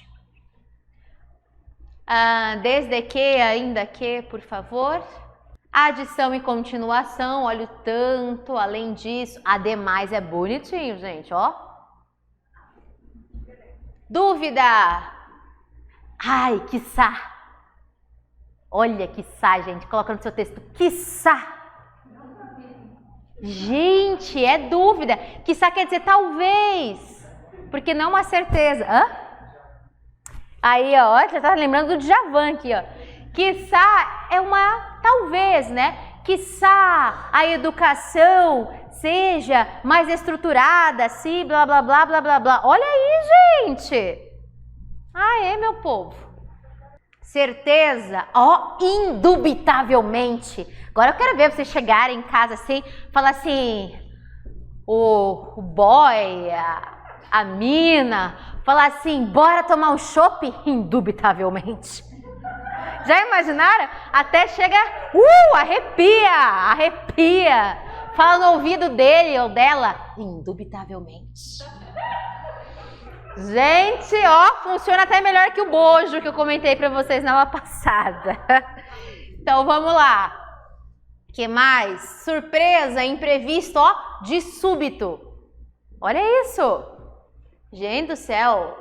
Desde que, ainda que, por favor. Adição e continuação, olha o tanto, além disso. Ademais é bonitinho, gente, ó. Dúvida. Ai, quiçá. Olha, quiçá, gente, coloca no seu texto, quiçá. Gente, é dúvida. Quiçá quer dizer talvez, porque não uma certeza. Aí, ó, você tá lembrando do Djavan aqui, ó. Quiçá é uma talvez, né? Quiçá a educação seja mais estruturada, assim, blá, blá, blá, blá, blá, blá. Olha aí, gente. Meu povo. Certeza, ó, indubitavelmente. Agora eu quero ver vocês chegarem em casa assim, falar assim, o boy, a mina, falar assim, bora tomar um chopp? Indubitavelmente. Já imaginaram? Até chega, arrepia. Fala no ouvido dele ou dela, indubitavelmente. Gente, ó, funciona até melhor que o bojo que eu comentei pra vocês na aula passada. Então, vamos lá. Que mais? Surpresa, imprevisto, ó, de súbito. Olha isso. Gente do céu.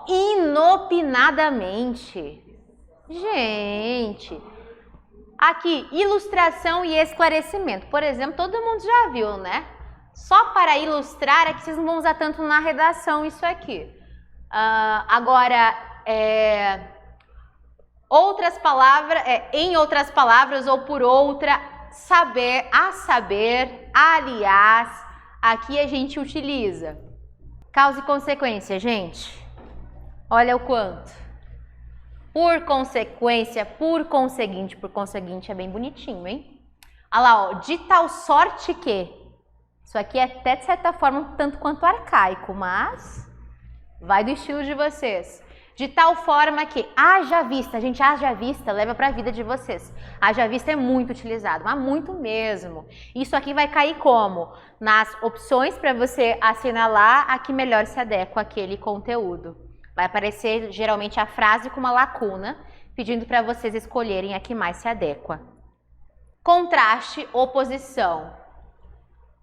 Inopinadamente. Gente. Aqui, ilustração e esclarecimento. Por exemplo, todo mundo já viu, né? Só para ilustrar é que vocês não vão usar tanto na redação isso aqui. Agora, outras palavras, em outras palavras ou por outra, saber, a saber, aliás, aqui a gente utiliza. Causa e consequência, gente. Olha o quanto. Por consequência, por conseguinte é bem bonitinho, hein? Olha lá, ó, de tal sorte que. Isso aqui é até de certa forma um tanto quanto arcaico, mas vai do estilo de vocês. De tal forma que haja vista, gente, haja vista leva para a vida de vocês. Haja vista é muito utilizado, mas muito mesmo. Isso aqui vai cair como? Nas opções para você assinalar a que melhor se adequa àquele conteúdo. Vai aparecer geralmente a frase com uma lacuna, pedindo para vocês escolherem a que mais se adequa. Contraste, oposição.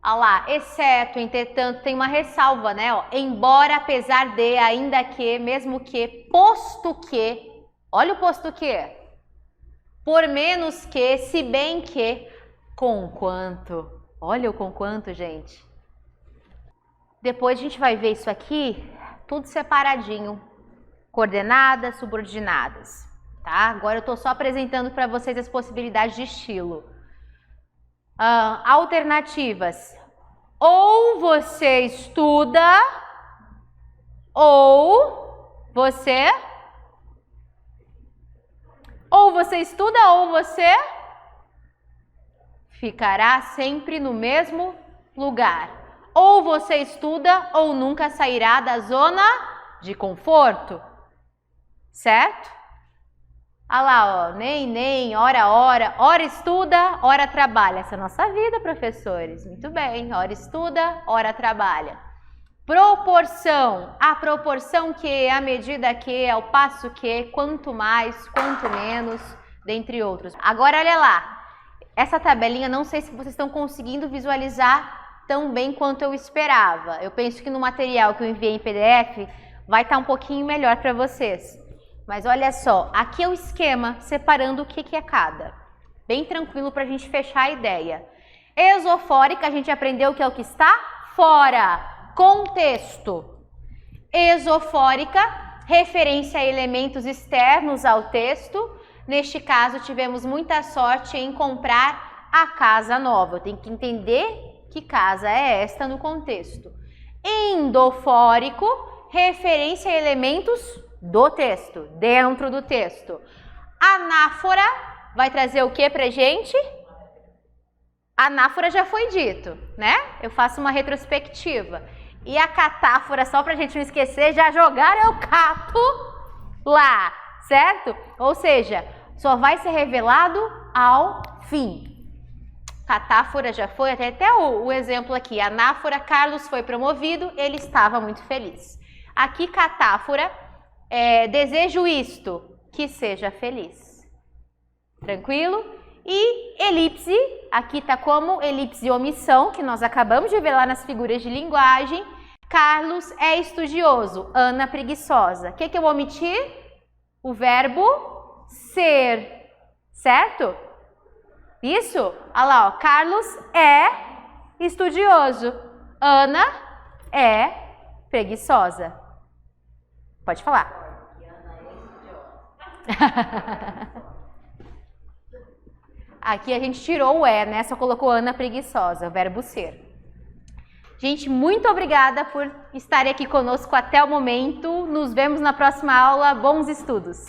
Olha lá, exceto, entretanto, tem uma ressalva, né? Ó, embora, apesar de, ainda que, mesmo que, posto que. Olha o posto que. Por menos que, se bem que, conquanto. Olha o conquanto, gente. Depois a gente vai ver isso aqui, tudo separadinho. Coordenadas, subordinadas. Tá? Agora eu tô só apresentando para vocês as possibilidades de estilo. Alternativas. Ou você estuda, ou você estuda, ou você ficará sempre no mesmo lugar. Ou você estuda, ou nunca sairá da zona de conforto. Certo? Olha lá, ó, nem, hora estuda, hora trabalha. Essa é a nossa vida, professores. Muito bem, hora estuda, hora trabalha. Proporção, a proporção que, a medida que, ao passo que, quanto mais, quanto menos, dentre outros. Agora, olha lá, essa tabelinha, não sei se vocês estão conseguindo visualizar tão bem quanto eu esperava. Eu penso que no material que eu enviei em PDF vai estar um pouquinho melhor para vocês. Mas olha só, aqui é o esquema separando o que é cada. Bem tranquilo para a gente fechar a ideia. Esofórica, a gente aprendeu que é o que está fora. Contexto. Esofórica, referência a elementos externos ao texto. Neste caso, tivemos muita sorte em comprar a casa nova. Eu tenho que entender que casa é esta no contexto. Endofórico, referência a elementos do texto, dentro do texto. Anáfora vai trazer o que pra gente? Anáfora já foi dito, né? Eu faço uma retrospectiva. E a catáfora, só pra gente não esquecer, já jogaram eu cato lá, certo? Ou seja, só vai ser revelado ao fim. Catáfora já foi, até o exemplo aqui. Anáfora, Carlos foi promovido, ele estava muito feliz. Aqui, catáfora, desejo isto, que seja feliz. Tranquilo? E elipse, aqui está como elipse omissão, que nós acabamos de ver lá nas figuras de linguagem. Carlos é estudioso, Ana preguiçosa. O que eu omiti? O verbo ser, certo? Isso? Olha lá, ó. Carlos é estudioso, Ana é preguiçosa. Pode falar. Aqui a gente tirou o é, né? Só colocou Ana preguiçosa, o verbo ser. Gente, muito obrigada por estarem aqui conosco até o momento. Nos vemos na próxima aula. Bons estudos!